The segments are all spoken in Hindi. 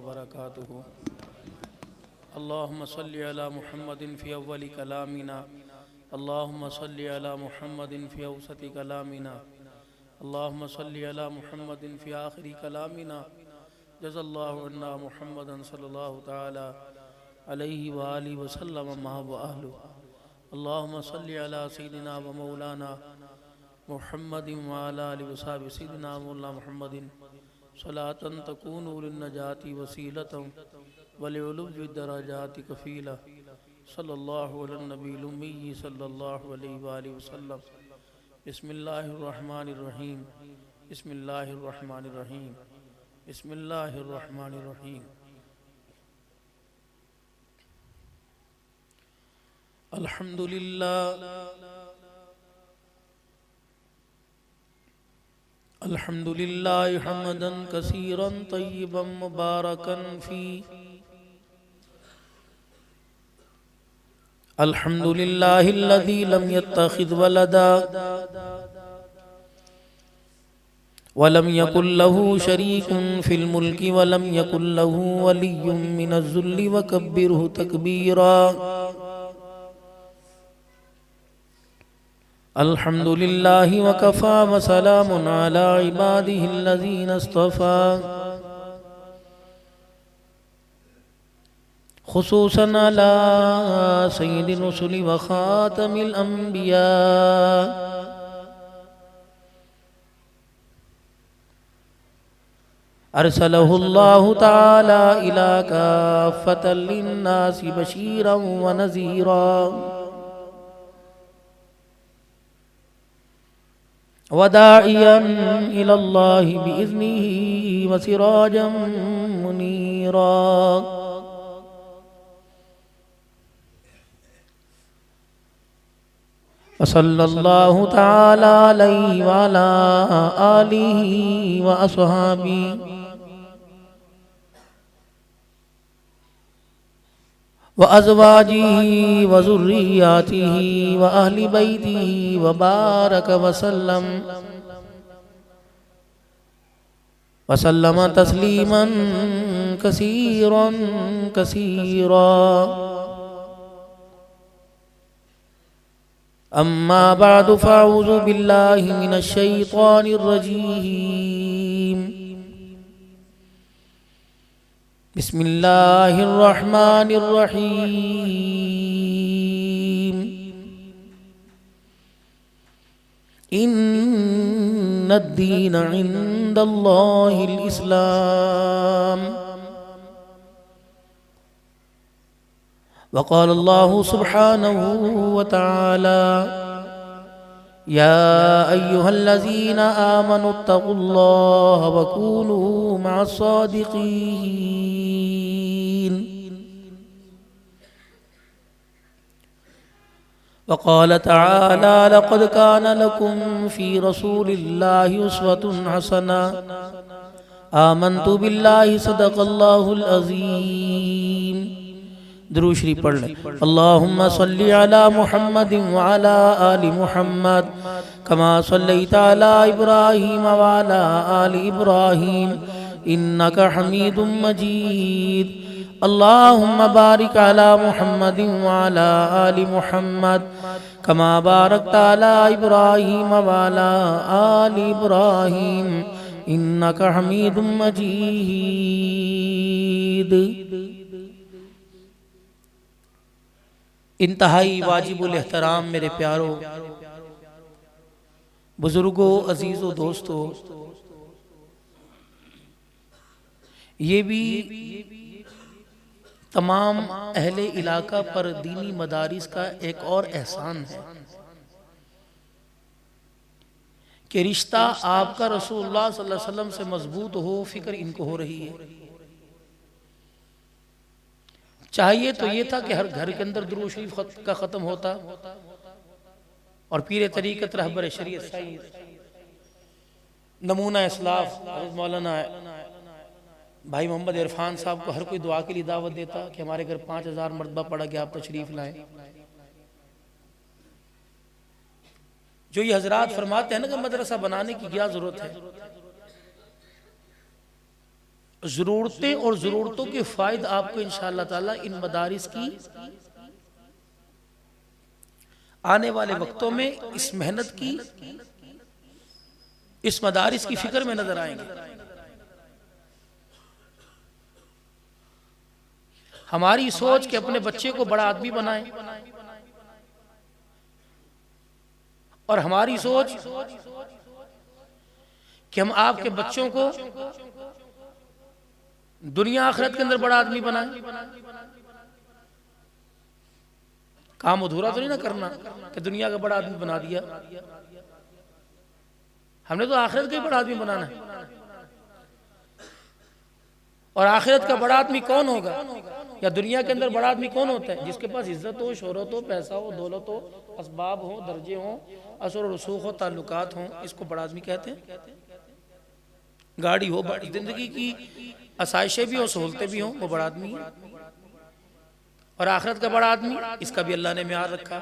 बरकातुहू। अल्लाहुम्मा सल्लि अला मुहम्मदिन फ़ी अव्वलि कलामिना, अल्लाहुम्मा सल्लि अला मुहम्मदिन फ़ी औसति कलामिना, अल्लाहुम्मा सल्लि अला मुहम्मदिन फ़ी आखिरी कलामिना। जज़ल्लाहु अन्ना मुहम्मदन सल्लल्लाहु तआला अलैहि व आलिहि व सल्लम मा व अहलु। अल्लाहुम्मा सल्लि अला सय्यिदिना व मौलाना मुहम्मदिन व अला आलिहि व सहबिहि सय्यिदिना मौलाना मुहम्मदिन सलातन तकूनु लिन्नजाति वसीलतम वलिउलुव्वि दरजाति कफ़ीला। सल्लल्लाहु अला नबील उम्मी सल्लल्लाहु अलैहि व आलिहि वसल्लम। बिस्मिल्लाहिर रहमानिर रहीम, बिस्मिल्लाहिर रहमानिर रहीम, बिस्मिल्लाहिर रहमानिर रहीम। अल्हम्दुलिल्लाह अल्हम्दुलिल्लाहि हम्दन कसीरन तय्यिबन मुबारकन फी। अल्हम्दुलिल्लाहिल्लज़ी लम यत्तखिज़ वलदा वलम यकुल लहू शरीकुन फिल मुल्कि वलम यकुल लहू वलिय्युम मिनज़्ज़ुल्लि वकब्बिरहु तकबीरा। अल्हम्दुलिल्लाहि वकफ़ा वसलामुन अला इबादिहिल्लज़ीना इस्तफ़ा। खुसूसन अला सय्यिदिर रुसुलि व ख़ातमिल अंबिया। अरसलहुल्लाहु तआला इला काफ़्फ़तल लिन्नासि बशीरन व नज़ीरा व दाइयन इलल्लाहि बिइज़्निहि व सिराजम मुनीरा। सल्लल्लाहु तआला अलैहि व अला आलिहि व अस्हाबिहि व अज़वाजिहि व ज़ुर्रिय्यातिहि व अहलि बैतिहि व बारक वसल्लम तस्लीमन कसीरन कसीरा। अम्मा बअदु फ़अऊज़ु बिल्लाहि मिनश शैतानिर रजीम। बिस्मिल्लाहिर रहमानिर रहीम। इन्नद-दीन इंदल्लाहिल इस्लाम। वक़ाल अल्लाहु सुब्हानहु व तआला या अय्युहल्लज़ीना आमनुत्तक़ुल्लाह व कूनू मअस्सादिक़ीन। वक़ाल तआला लक़द कान लकुम फ़ी रसूलिल्लाहि उस्वतुन हसना। आमन्तु बिल्लाहि सदक़ल्लाहुल अज़ीम। दुरूद शरीफ पढ़ लें। अल्लाहुम्मा सल्लि अला मुहम्मदिन व अला आलि मुहम्मद कमा सल्लैता अला इब्राहीम व अला आलि इब्राहीम इन्नका हमीदुम मजीद। अल्लाहुम्मा बारिक अला मुहम्मदिन व अला आलि मुहम्मद कमा बारकता अला इब्राहीम व अला आलि इब्राहीम इन्नका हमीदुम मजीद। इंतहाई वाजिबुल एहतराम मेरे प्यारों, बुजुर्गों, अजीज़ों, दोस्तों, ये भी तमाम अहले इलाका पर दीनी मदारिस का एक और एहसान है कि रिश्ता आपका रसूलुल्लाह सल्लल्लाहु अलैहि वसल्लम से मजबूत हो। फिक्र इनको हो रही है। चाहिए तो ये था कि हर घर के अंदर दुरूद शरीफ का ख़त्म होता और पीर तरीक़त रहबर शरीयत सईद नमूना इस्लाफ मौलाना भाई मोहम्मद इरफान साहब को हर कोई दुआ के लिए दावत देता कि हमारे घर 5000 मरतबा पढ़ा कि आप तशरीफ लाएं। जो ये हजरात फरमाते हैं ना कि मदरसा बनाने की क्या जरूरत है, ज़रूरतें और ज़रूरतों के फ़ायदे आपको इंशाअल्लाह ताला इन मदारिस की आने वाले वक्तों में इस मेहनत की, इस मदारिस की फिक्र में नजर आएंगे। हमारी सोच कि अपने बच्चे को बड़ा आदमी बनाएं, और हमारी सोच कि हम आपके बच्चों को दुनिया आखिरत के अंदर बड़ा आदमी बनाएं। काम अधूरा तो नहीं ना करना कि दुनिया का बड़ा आदमी बना दिया, हमने तो आखिरत का ही बड़ा आदमी बनाना है। और आखिरत का बड़ा आदमी कौन होगा, या दुनिया के अंदर बड़ा आदमी कौन होता है? जिसके पास इज्जत हो, शोहरत हो, पैसा हो, दौलत हो, असबाब हो, दर्जे हो, असर रसूख हो, ताल्लुकात हो, इसको बड़ा आदमी कहते हैं। गाड़ी हो, जिंदगी की आसाइशें भी हो, सहूलतें भी हो, वो बड़ा आदमी है। और आखिरत का बड़ा आदमी, इसका भी अल्लाह ने म्यार रखा।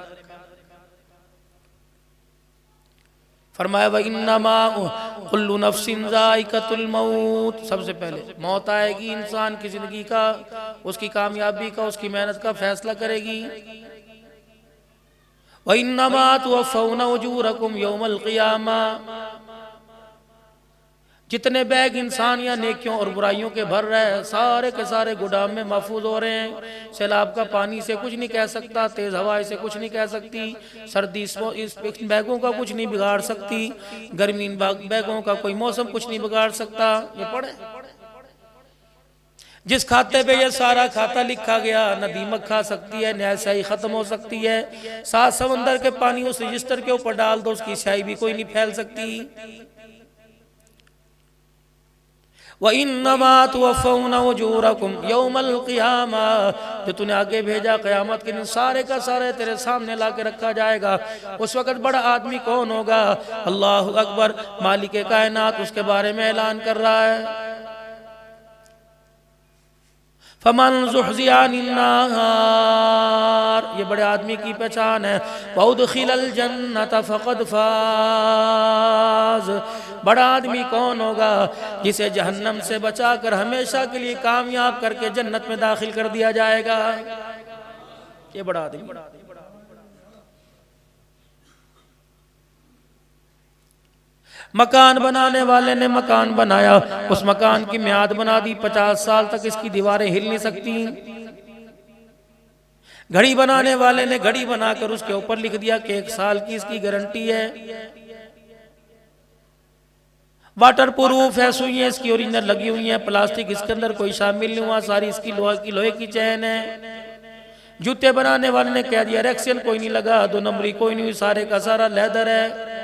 फरमाया व इन्नमा कुल्लु नफ्सिन ज़ाइक़तुल मौत, सबसे पहले मौत आएगी, इंसान की जिंदगी का, उसकी कामयाबी का, उसकी मेहनत का फैसला करेगी। व इन्नमा तुवफ़्फ़ौना उजूरकुम यौमल क़ियामा, जितने बैग इंसान या नेकियों और बुराइयों के भर रहे हैं, सारे के सारे गुदाम में महफूज हो रहे हैं। सैलाब का पानी से कुछ नहीं कह सकता, तेज हवा से कुछ नहीं कह सकती, सर्दी इस बैगों का कुछ नहीं बिगाड़ सकती, गर्मी इन बैगों का कोई मौसम कुछ नहीं बिगाड़ सकता। ये पढ़े, जिस खाते पे ये सारा खाता लिखा गया, न दीमक खा सकती है, न स्याही खत्म हो सकती है। 7 समंदर के पानी उस रजिस्टर के ऊपर डाल दो, उसकी स्याही भी कोई नहीं फैल सकती। व इन्नमा तुवफ़्फ़ौना उजूरकुम यौमल क़ियामा, जो तूने आगे भेजा क़यामत के दिन सारे का सारे तेरे सामने ला के रखा जाएगा। उस वक़्त बड़ा आदमी कौन होगा? अल्लाहु अकबर, मालिक कायनात उसके बारे में ऐलान कर रहा है। फमन ज़ुहज़िया अन्नार, ये बड़े आदमी की पहचान है। वउदखिलल जन्नत फ़क़द फ़ाज़, बड़ा आदमी कौन होगा? जिसे जहन्नम से बचाकर हमेशा के लिए कामयाब करके जन्नत में दाखिल कर दिया जाएगा। ये बड़ा आदमी। मकान बनाने वाले ने मकान बनाया, उस मकान की मियाद बना दी, 50 साल तक इसकी दीवारें हिल नहीं सकती। घड़ी बनाने वाले ने घड़ी बनाकर उसके ऊपर लिख दिया कि 1 साल की इसकी गारंटी है। वाटर प्रूफ है, सुइयां इसकी ओरिजिनल लगी हुई हैं, प्लास्टिक इसके अंदर कोई शामिल नहीं हुआ, सारी इसकी लोहे की चैन है। जूते बनाने वाले ने कह दिया रेक्सियन कोई नहीं लगा, 2 नंबरी कोई नहीं हुई, सारे का सारा लेदर है।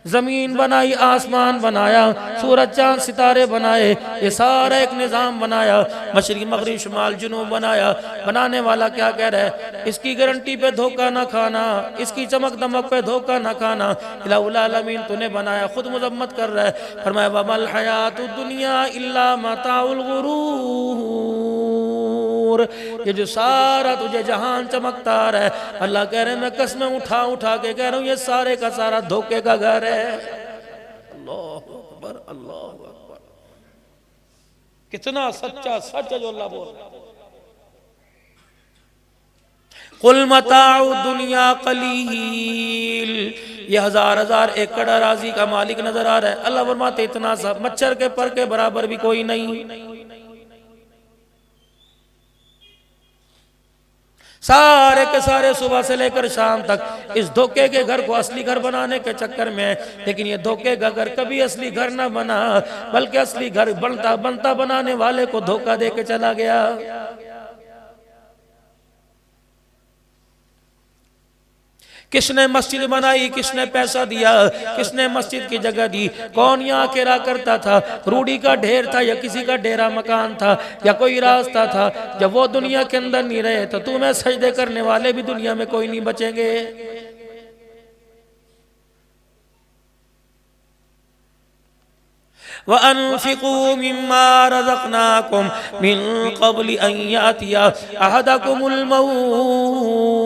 जमीन बनाई, आसमान बनाया, सूरज चांद सितारे बनाए, ये सारा एक निज़ाम बनाया। मशरिक़ मग़रिब शुमाल जुनूब बनाया। बनाने वाला क्या कह रहा है? इसकी गारंटी पे धोखा ना खाना, इसकी चमक दमक पे धोखा ना खाना। इलाहुल आलमीन तूने बनाया, खुद मज़म्मत कर रहा है। फरमाया वमल हयातुद दुनिया इल्ला मताउल गुरूर, ये जो सारा तुझे जहान चमकता है, अल्लाह कह रहे हैं मैं कसमें उठा उठा के कह रहा हूँ, ये सारे का सारा धोखे का घर है। अल्लाहु अकबर, अल्लाहु अकबर, कितना सच्चा सच है जो अल्लाह बोल रहा है। कुल मताउ दुनिया कलील, ये 1000 एकड़ अराजी का मालिक नजर आ रहा है। अल्लाह फरमाते इतना सा मच्छर के पर के बराबर भी कोई नहीं। सारे के सारे सुबह से लेकर शाम तक इस धोखे के घर को असली घर बनाने के चक्कर में, लेकिन ये धोखे का घर कभी असली घर ना बना, बल्कि असली घर बनता बनता बनाने वाले को धोखा दे के चला गया। किसने मस्जिद बनाई, किसने पैसा दिया, किसने मस्जिद की जगह दी, कौन यहाँ केरा करता था? रूढ़ी का ढेर था या किसी का डेरा मकान था या कोई रास्ता था? जब वो दुनिया के अंदर नहीं रहे तो तुम्हें सजदे करने वाले भी दुनिया में कोई नहीं बचेंगे। वअन्फिकू मिम्मा रज़क़नाकुम मिन क़ब्लि अन यातिया अहदकुमुल मौत,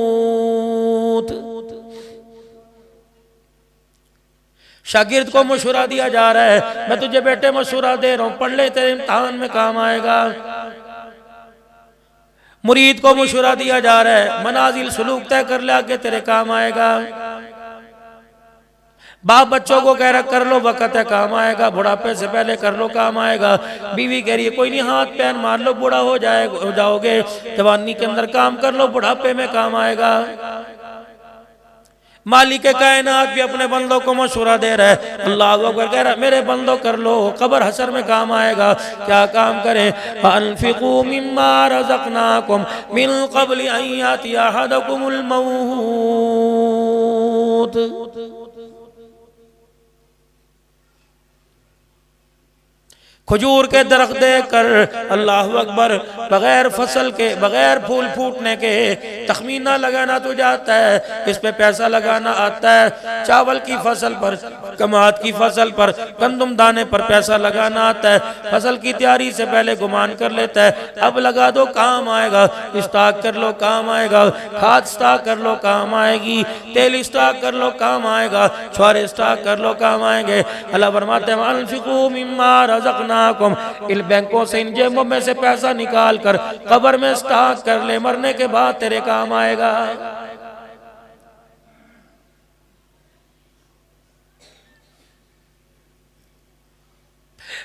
शागिर्द को मशवरा दिया जा रहा है, मैं तुझे बेटे मशवरा दे रहा हूं, पढ़ ले, तेरे इम्तिहान में काम आएगा। मुरीद को मशवरा दिया जा रहा है, मनाजिल सुलूक तय कर ले, आगे तेरे काम आएगा। बाप बच्चों को कह रहा कर लो, वक़्त है काम आएगा, बुढ़ापे से पहले कर लो, काम आएगा। बीवी कह रही है कोई नहीं, हाथ पैर मार लो, बूढ़ा हो जाओगे, जवानी के अंदर काम कर लो, बुढ़ापे में काम आएगा। मालिक कायनात भी अपने बंदों को मशवरा दे रहा है, अल्लाह अकबर कह रहा है मेरे बंदों कर लो, कब्र हशर में काम आएगा। क्या काम करें? अनफिकू मिम्मा रज़क़नाकुम मिन क़ब्लि अन यातिया अहदकुमुल मौत। खजूर के दरख्त देकर अल्लाह अकबर बगैर फसल के, बगैर फूल फूटने के तखमीना लगाना तो जाता है, इस पे पैसा लगाना आता है। चावल की फसल पर, कमात की फसल पर, गंदम दाने पर पैसा लगाना आता है। फसल की तैयारी से पहले गुमान कर लेता है, अब लगा दो काम आएगा, स्टॉक कर लो काम आएगा, खाद स्टॉक कर लो काम आएगी, तेल स्टॉक कर लो काम आएगा, छुआरे स्टॉक कर लो काम आएंगे। अल्लाह फरमाते हैं अनफिकू मिम्मा रज़क़नाकुम, इन बैंकों से, इन जेबों में से पैसा निकाल कर कब्र में स्टॉक कर ले, मरने के बाद तेरे काम आएगा।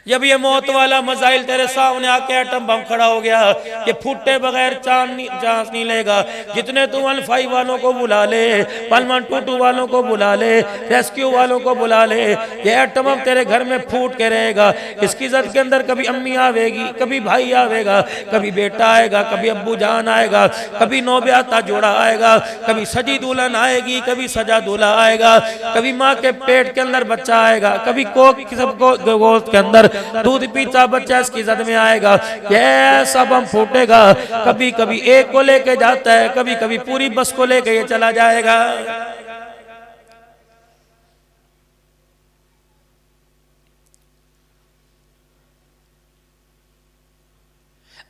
जब ये मौत वाला मसाइल तेरे सामने आके एटम बम खड़ा हो गया, ये फूटे बगैर चांस नहीं लेगा। जितने तू 15 वालों को बुला ले, 1122 वालों को बुला ले, रेस्क्यू वालों को बुला ले, ये एटम अब तेरे घर में फूट के रहेगा। इसकी जद के अंदर कभी अम्मी आवेगी, कभी भाई आवेगा, कभी बेटा आएगा, कभी अब्बू जान आएगा, कभी नौब्याता जोड़ा आएगा, कभी सजी दुल्हन आएगी, कभी सजा दूल्हा आएगा, कभी माँ के पेट के अंदर बच्चा आएगा, कभी कोक सबको गोश्त के अंदर दूध पीता बच्चा इसकी जद में आएगा। ये सब हम फूटेगा। कभी कभी एक को लेके जाता है, कभी कभी पूरी बस को लेके ये चला जाएगा।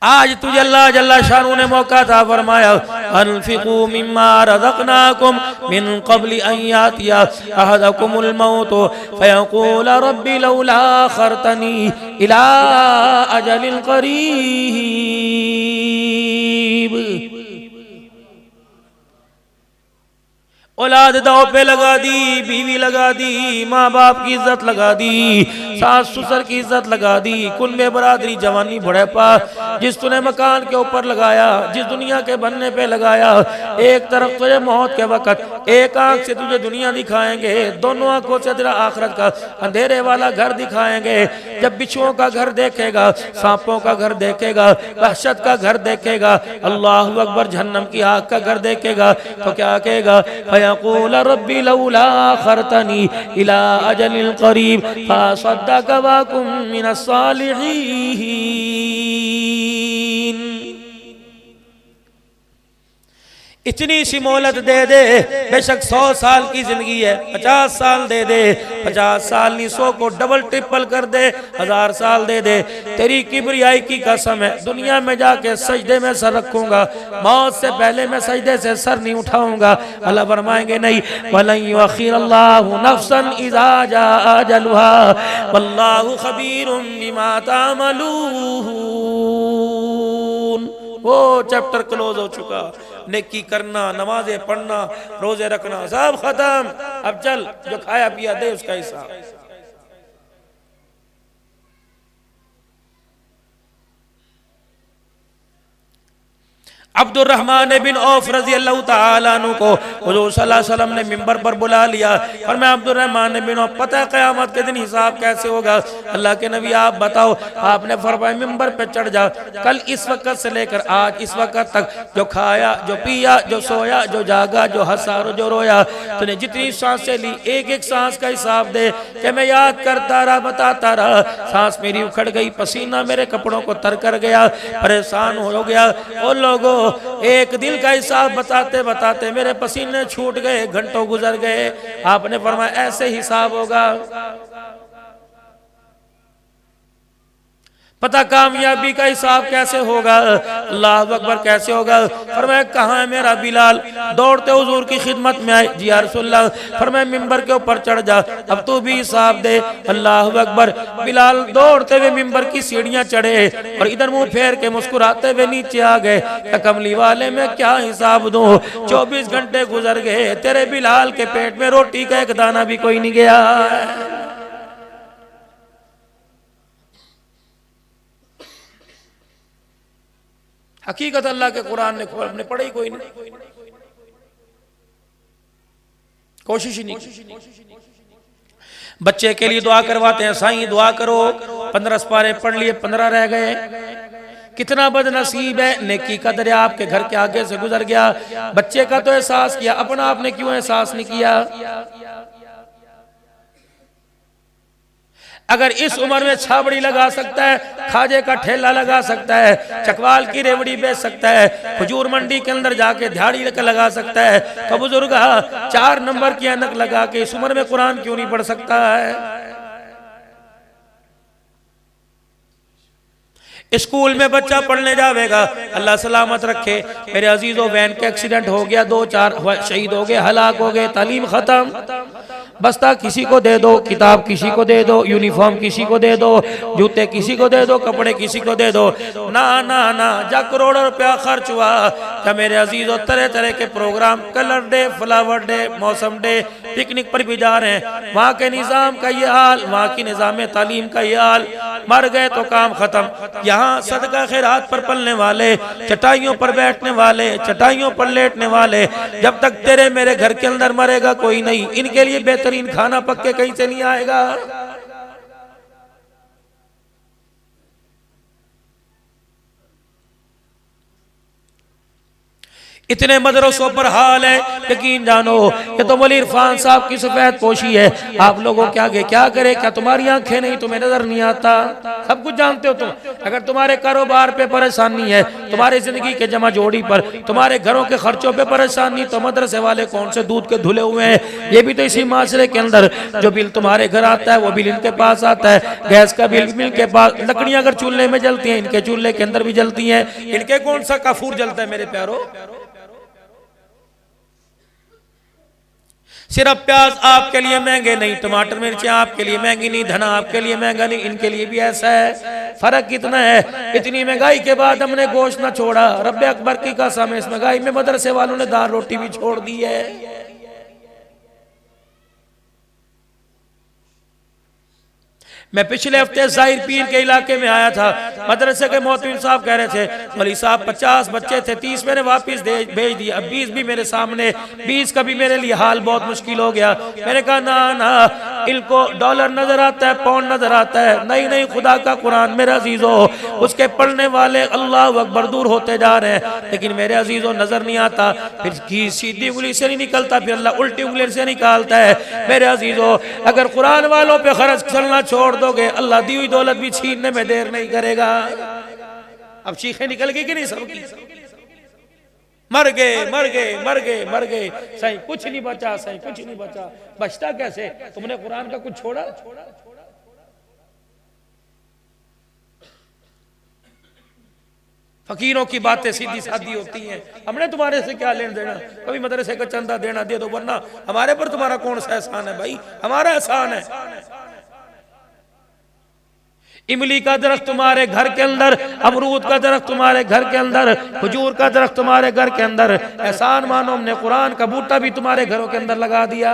आज तुझे अल्लाह जल्ला शानू ने मौका था, फरमाया अनफिकू मिम्मा रज़क़नाकुम मिन क़ब्लि अन यातिया अहदकुमुल मौत फयक़ूल रब्बी लौला अख़रतनी इला अजलिन क़रीब। औलाद दाव पे लगा दी, बीवी लगा दी, माँ बाप की इज्जत लगा दी, सास ससुर की इज्जत लगा दी, कुनबे बरादरी, जवानी, बुढ़ापा, जिस तूने मकान के ऊपर लगाया, जिस दुनिया के बनने पे लगाया, एक तरफ तुझे मौत के वक्त एक आंख से तुझे दुनिया दिखाएंगे, दोनों आंखों से तेरा आखिरत का अंधेरे वाला घर दिखाएंगे। जब बिच्छुओं का घर देखेगा, सांपों का घर देखेगा, वहशत का घर देखेगा, अल्लाह अकबर, जहन्नम की आग का घर देखेगा, तो क्या कहेगा? यक़ूल रब्बी लौला अख़रतनी इला अजलिन क़रीब फ़असद्दक़ व अकुन मिनस सालिहीन। इतनी सी मोहलत दे दे, बेशक 100 साल की जिंदगी है, 50 साल दे दे, 50 साल नहीं 100 को डबल ट्रिपल कर दे, 1000 साल दे दे, तेरी किबरियाई की कसम है, दुनिया में जाके सजदे में सर रखूंगा, मौत से पहले मैं सजदे से सर नहीं उठाऊंगा। अल्लाह फरमाएंगे नहीं, वलन युअख़िरल्लाहु नफ्सन इज़ा जाअ अजलुहा वल्लाहु ख़बीरुम बिमा तामलून। वो चैप्टर क्लोज हो चुका। नेकी करना, नमाजें पढ़ना, रोजे रखना, सब खत्म। अब चल, जो खाया पिया दे उसका हिसाब। अब्दुर्रहमान बिन औफ रजी अल्लाह तआला अन्हु को हुजूर सल्लल्लाहु अलैहि वसल्लम ने मिंबर पर बुला लिया और मैं अब्दुर्रहमान बिन औफ, पता है क़यामत के दिन हिसाब कैसे होगा? अल्लाह के नबी आप बताओ। आपने फरमाया मिंबर पे चढ़ जा, कल इस वक्त से लेकर आज इस वक्त तक जो खाया, जो पिया, जो सोया, जो जागा, जो हंसा, जो रोया, तूने जितनी सांसें ली, एक एक सांस का हिसाब दे कि मैं याद करता रहा, बताता रहा। सांस मेरी उखड़ गई, पसीना मेरे कपड़ों को तर कर गया, परेशान हो गया। ओ लोगों, एक दिल का हिसाब बताते बताते मेरे पसीने छूट गए, घंटों गुजर गए। आपने फरमाया ऐसे हिसाब होगा। पता कामयाबी का हिसाब कैसे होगा, अल्लाह अकबर कैसे होगा। फरमाया कहाँ है मेरा बिलाल, दौड़ते हुजूर की खिदमत में आए। जी या रसूलल्लाह, फरमाया मिंबर के ऊपर चढ़ जा, अब तू भी हिसाब दे। अल्लाह अकबर। बिलाल दौड़ते हुए मिंबर की सीढ़ियां चढ़े और इधर मुंह फेर के मुस्कुराते हुए नीचे आ गए। कमली वाले मैं क्या हिसाब दूं, 24 घंटे गुजर गए, तेरे बिलाल के पेट में रोटी का एक दाना भी कोई नहीं गया। हकीकत अल्लाह के कुरान ने पढ़ी कोई नहीं, कोशिश ही नहीं। बच्चे के लिए दुआ करवाते हैं, साईं दुआ करो, 15 पारे पढ़ लिए, 15 रह गए। कितना बदनसीब है, नेकी का दरिया आपके घर के आगे से गुजर गया। बच्चे का तो एहसास किया, अपना आपने क्यों एहसास नहीं किया। अगर इस उम्र में छाबड़ी लगा सकता है, खाजे का ठेला लगा सकता है, चकवाल की रेवड़ी बेच सकता है, खजूर मंडी के अंदर जाके दिहाड़ी लगा सकता है, तो बुजुर्ग 4 नंबर की ऐनक लगा के इस उम्र में कुरान क्यों नहीं पढ़ सकता है। स्कूल में बच्चा पढ़ने जावेगा, अल्लाह सलामत रखे मेरे अजीजों, वैन का एक्सीडेंट हो गया, 2-4 शहीद हो गए, हलाक हो गए, तालीम खत्म। बस्ता किसी को दे दो, किताब किसी को दे दो, यूनिफॉर्म किसी को दे दो, जूते किसी को दे दो, कपड़े किसी को दे दो। ना ना ना, जा करोड़ों रुपया खर्च हुआ। क्या मेरे अजीजों, तरह तरह के program, colour day, flower day, मौसम डे, पिकनिक पर भी जा रहे हैं। वहाँ के निज़ाम का ये हाल, वहाँ की निज़ाम तालीम का ये हाल। मर गए तो काम खत्म। यहाँ सदका खैरात पर पलने वाले, चटाइयों पर बैठने वाले, चटाइयों पर लेटने वाले, जब तक तेरे मेरे घर के अंदर मरेगा कोई नहीं, इनके लिए बेहतरीन खाना पक्के कहीं से नहीं आएगा। इतने मदरसों पर हाल है, यकीन जानो ये तो वली इरफान साहब की सफेद पोशी है। आप लोगों के आगे क्या करे, क्या तुम्हारी आंखें नहीं, तुम्हें नजर नहीं आता, सब कुछ जानते हो तुम। अगर तुम्हारे कारोबार पे परेशानी है, तुम्हारी जिंदगी के जमा जोड़ी पर, तुम्हारे घरों के खर्चों पे परेशानी, तो मदरसे वाले कौन से दूध के धुले हुए हैं। ये भी तो इसी माशरे के अंदर, जो बिल तुम्हारे घर आता है वो बिल इनके पास आता है, गैस का बिल भी इनके पास, लकड़ियां अगर चूल्हे में जलती हैं, इनके चूल्हे के अंदर भी जलती हैं। इनके कौन सा काफूर जलता है मेरे प्यारो। सिर्फ प्याज आपके लिए महंगे नहीं, टमाटर मिर्ची आपके लिए महंगी नहीं, धना आपके लिए महंगा नहीं, इनके लिए भी ऐसा है। फर्क कितना है, इतनी महंगाई के बाद हमने गोश्त ना छोड़ा। रब्बे अकबर की कसम, इस महंगाई में मदरसे वालों ने दाल रोटी भी छोड़ दी है। मैं पिछले हफ्ते जाहिर पीर के इलाके में आया था, मदरसे के मोहतमिम साहब कह रहे थे, मौलवी साहब 50 बच्चे थे, 30 मैंने वापस भेज दिए, अब 20 भी मेरे सामने, 20 का भी मेरे लिए हाल बहुत मुश्किल हो गया। मैंने कहा ना ना, इनको डॉलर नजर आता है, पाउंड नजर आता है, नहीं नहीं, खुदा का कुरान मेरे अजीजों, उसके पढ़ने वाले अल्लाह अकबर दूर होते जा रहे हैं, लेकिन मेरे अजीजों नजर नहीं आता। फिर सीधी उंगली से नहीं निकलता, फिर अल्लाह उल्टी उंगली से निकालता है। मेरे अजीजों, अगर कुरान वालों पे खर्च करना छोड़ दोगे, अल्लाह दी हुई दौलत भी छीनने में देर नहीं करेगा। अब चीखें निकल गई कि नहीं सबकी, मर गए मर गए मर गए मर गए, सही कुछ नहीं बचा, सही कुछ नहीं बचा। बचता कैसे, तुमने कुरान का कुछ छोड़ा। फकीरों की बातें सीधी सादी होती हैं, हमने तुम्हारे से क्या लेन देना, कभी मदरसे का चंदा देना दे दो, वरना हमारे पर तुम्हारा कौन सा एहसान है भाई, हमारा एहसान है। इमली का दरख्त तुम्हारे घर के अंदर, अमरूद का दरख्त तुम्हारे घर के अंदर, खजूर का दरख्त तुम्हारे घर के अंदर, एहसान मानो हमने कुरान का बूटा भी तुम्हारे घरों के अंदर लगा दिया।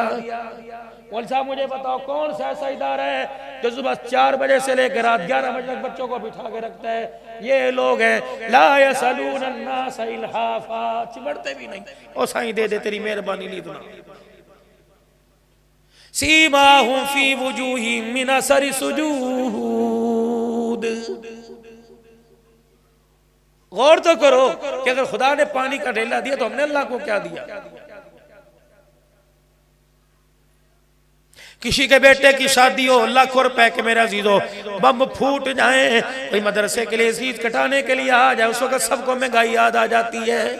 मौलवी साहब मुझे बताओ, कौन सा ऐसा इदारा है जो सुबह 4 बजे से लेकर रात 11 बजे तक बच्चों को बिठा के रखता है। ये लोग हैं, ला यसलून अन्नास इल्हाफा, चिमड़ते भी नहीं। ओ साईं दे दे, तेरी मेहरबानी ली दुना। सीमाहुम फी वुजूहिम मिन असरि सुजूद। गौर तो करो कि अगर खुदा ने पानी का ढेला दिया तो हमने अल्लाह को क्या दिया। किसी के बेटे की शादी हो, लाखों रुपए के मेरे अजीजों बम फूट जाए, कोई मदरसे के लिए चीज कटाने के लिए आ जाए, उस वक्त सबको महंगाई याद आ जाती है।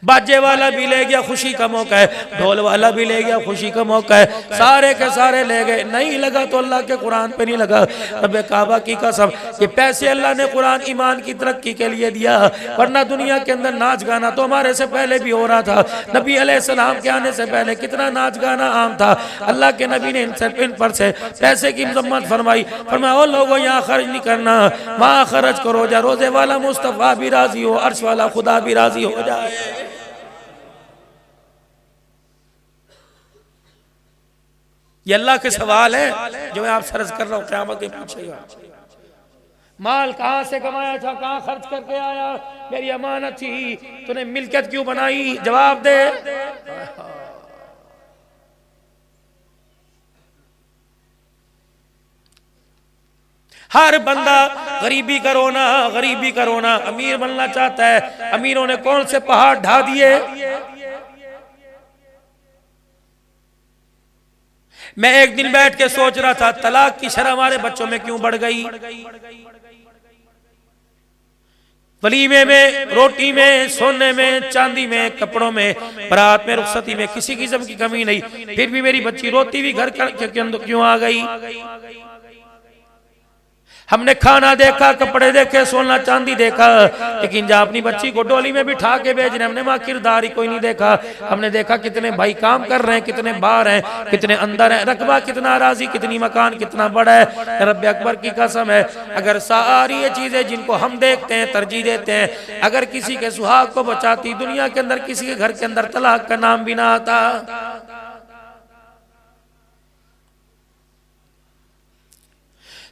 बाजे वाला भी ले गया, खुशी का मौका है, ढोल वाला भी ले गया, खुशी का मौका है, सारे के सारे ले गए। नहीं लगा तो अल्लाह के कुरान पे नहीं लगा। रब्बे काबा की कसम, ये पैसे अल्लाह ने कुरान ईमान की तरक्की के लिए दिया, वरना दुनिया के अंदर नाच गाना तो हमारे से पहले भी हो रहा था। नबी अलैहिस्सलाम के आने से पहले कितना नाच गाना आम था। अल्लाह के नबी ने इन पर से पैसे की मजम्मत फरमाई, फरमाया ओ लोगों यहाँ खर्च नहीं करना, वहाँ खर्च करो, जा रोजे वाला मुस्तफा भी राजी हो, अर्श वाला खुदा भी राजी हो जाए। ये अल्लाह के सवाल है जो मैं आप सर्ज कर रहा हूँ, क़यामत में पूछेगा। माल कहाँ से कमाया था, कहाँ खर्च करके आया, मेरी अमानत थी, तूने मिल्कियत क्यों बनाई, जवाब दे। हर बंदा गरीबी का रोना अमीर बनना चाहता है। अमीरों ने कौन से पहाड़ ढा दिए। मैं एक दिन बैठ के सोच रहा था, तलाक की शरह हमारे बच्चों में क्यों बढ़ गई। वलीमे में, रोटी में, सोने में, चांदी में, कपड़ों में, बारात में, रुखसती में किसी किस्म की कमी नहीं, फिर भी मेरी बच्ची रोती भी घर के अंदर क्यों आ गई। हमने खाना देखा, कपड़े देखे, सोना चांदी देखा, लेकिन जब अपनी बच्ची को डोली में बिठा के भेज रहे, हमने वहां किरदार ही कोई नहीं देखा। हमने देखा कितने भाई काम कर रहे हैं, कितने बाहर हैं, कितने अंदर हैं, रकबा कितना राजी, कितनी मकान कितना बड़ा है। रब्बे अकबर की कसम है, अगर सारी ये चीजें जिनको हम देखते हैं, तरजीह देते हैं, अगर किसी के सुहाग को बचाती, दुनिया के अंदर किसी के घर के अंदर तलाक का नाम भी ना आता।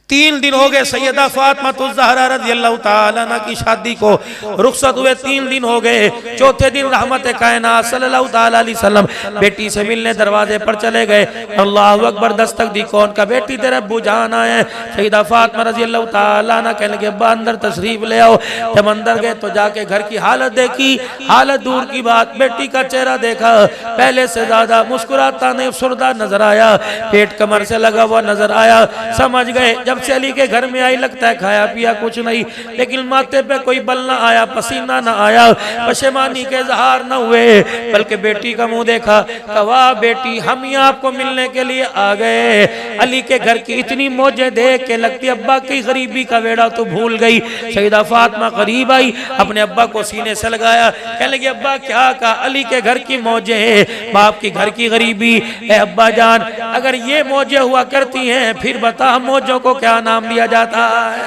3 दिन हो गए सैयदा फातिमा ज़हरा रज़ियल्लाहु ताला अन्हा की शादी को, रुखसत हुए 3 दिन हो गए। चौथे दिन रहमत कायनात सल्लल्लाहु ताला अलैहि वसल्लम बेटी से मिलने दरवाजे पर चले गए। अल्लाहु अकबर, दस्तक दी, कौन का बेटी तेरे अब्बू जान आए। सैयदा फातिमा रज़ियल्लाहु ताला अन्हा कहने के अब्बा अंदर तशरीफ ले आओ। जब अंदर गए तो जाके घर की हालत देखी, हालत दूर की बात, बेटी का चेहरा देखा, पहले से ज्यादा मुस्कुराता नहीं, सुरदा नजर आया, पेट कमर से लगा हुआ नजर आया। समझ गए जब से अली के घर में आई, लगता है खाया पिया कुछ नहीं, लेकिन माथे पे कोई बल ना आया, पसीना ना आया, पशेमानी के इजहार न हुए, बल्कि बेटी का मुंह देखा, कहा बेटी हम ही आपको मिलने के लिए आ गए। अली के घर की इतनी मौजें देख के लगती अब्बा की गरीबी का वेड़ा तो भूल गई। सैयदा फातिमा करीब आई, अपने अब्बा को सीने से लगाया, कहने लगी अब्बा क्या कहा, अली के घर की मौजें, बाप की घर की गरीबी। ए अब्बा जान, अगर ये मौजें हुआ करती हैं, फिर बता हम मौजों को क्या नाम दिया जाता है।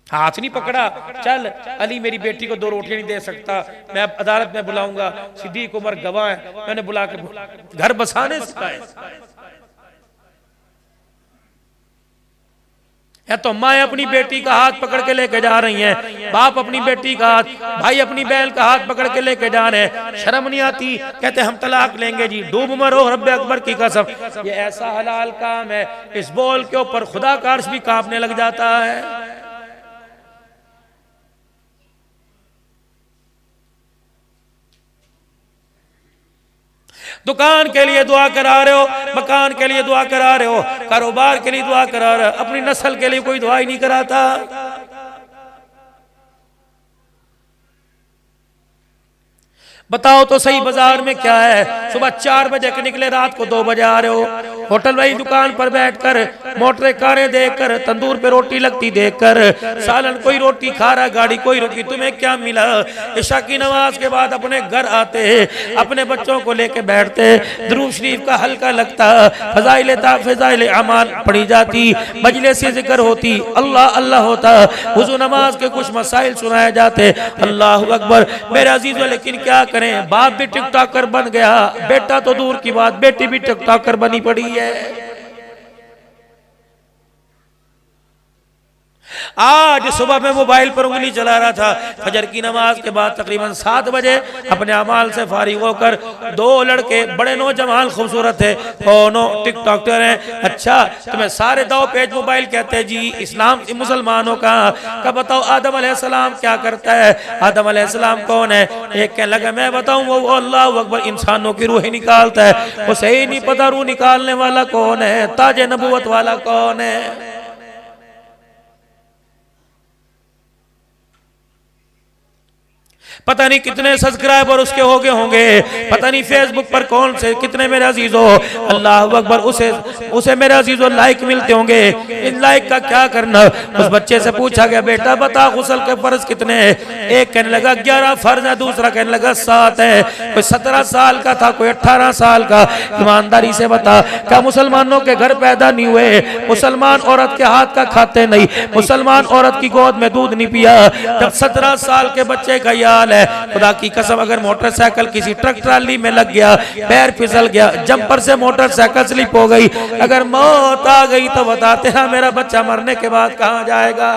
हाथ नहीं पकड़ा, चल अली मेरी बेटी को 2 रोटियां नहीं दे सकता, मैं अदालत में बुलाऊंगा, सिद्दीक उमर गवाह है, मैंने बुला के घर बसाने सिखाए। या तो माँ अपनी बेटी का हाथ पकड़ के लेके जा रही हैं, बाप अपनी बेटी का हाथ, भाई अपनी बहन का हाथ पकड़ के लेके जा रहे हैं, शर्म नहीं आती, कहते हम तलाक लेंगे जी, डूब मरो रब्बे अकबर की कसम। ये ऐसा हलाल काम है, इस बोल के ऊपर खुदा का अर्श भी कांपने लग जाता है। दुकान के लिए दुआ करा रहे हो, मकान के लिए दुआ करा रहे हो, कारोबार के लिए दुआ करा रहे हो, अपनी नस्ल के लिए कोई दुआ ही नहीं कराता। बताओ तो सही बाजार में क्या है। सुबह 4 बजे के निकले, रात को 2 बजे आ रहे हो। होटल वाली दुकान पर बैठकर, मोटरें कारें देखकर, तंदूर पे रोटी लगती देखकर, सालन कोई रोटी खा रहा, गाड़ी कोई रोटी, तुम्हें क्या मिला। इशा की नमाज के बाद अपने घर आते, अपने बच्चों को लेके बैठते, दुरूद शरीफ का हल्का लगता, फज़ाइल अमाल पढ़ी जाती, मजलिस से जिक्र होती, अल्लाह अल्लाह होता, वुज़ू नमाज के कुछ मसाइल सुनाए जाते। अल्लाह अकबर मेरे अजीज़ों, लेकिन क्या करें, बाप भी टिकटॉकर बन गया, बेटा तो दूर की बात, बेटी भी टिकटॉकर बनी पड़ी है। आज सुबह में मोबाइल पर उंगली चला रहा था, फजर की नमाज के बाद तकरीबन 7 बजे अपने अमाल से फारिग होकर 2 लड़के बड़े नौजवान खूबसूरत है, दोनों टिकटॉकर हैं। अच्छा तुम्हें सारे 2 पेज मोबाइल कहते हैं जी, इस्लाम मुसलमानों का। कब बताओ आदम अलैहिस्सलाम क्या करता है, आदम अलैहिस्सलाम कौन है। एक कहने लगा मैं बताऊं, वो अल्लाह अकबर इंसानों की रूह निकालता है, उसे ही नहीं पता रूह निकालने वाला कौन है, ताज नबूवत वाला कौन है। पता नहीं कितने सब्सक्राइबर उसके हो गए होंगे, पता नहीं फेसबुक पर कौन से कितने मेरे अजीजों, अल्लाह अकबर, उसे मेरे अजीजों लाइक मिलते होंगे। इन लाइक का क्या करना। उस बच्चे से पूछा गया, बेटा बता गुस्ल के फर्ज कितने हैं? एक कहने लगा 11 फर्ज है, दूसरा कहने लगा 7 है। कोई 17 साल का था, कोई 18 साल का। ईमानदारी से बता, क्या मुसलमानों के घर पैदा नहीं हुए? मुसलमान औरत के हाथ का खाते नहीं, मुसलमान औरत की गोद में दूध नहीं पिया। जब 17 साल के बच्चे का याद है, खुदा की कसम अगर मोटरसाइकिल किसी ट्रक ट्राली में लग गया, पैर फिसल गया, जंपर से मोटरसाइकिल स्लिप हो गई, अगर मौत आ गई तो बताते हैं मेरा बच्चा मरने के बाद कहां जाएगा।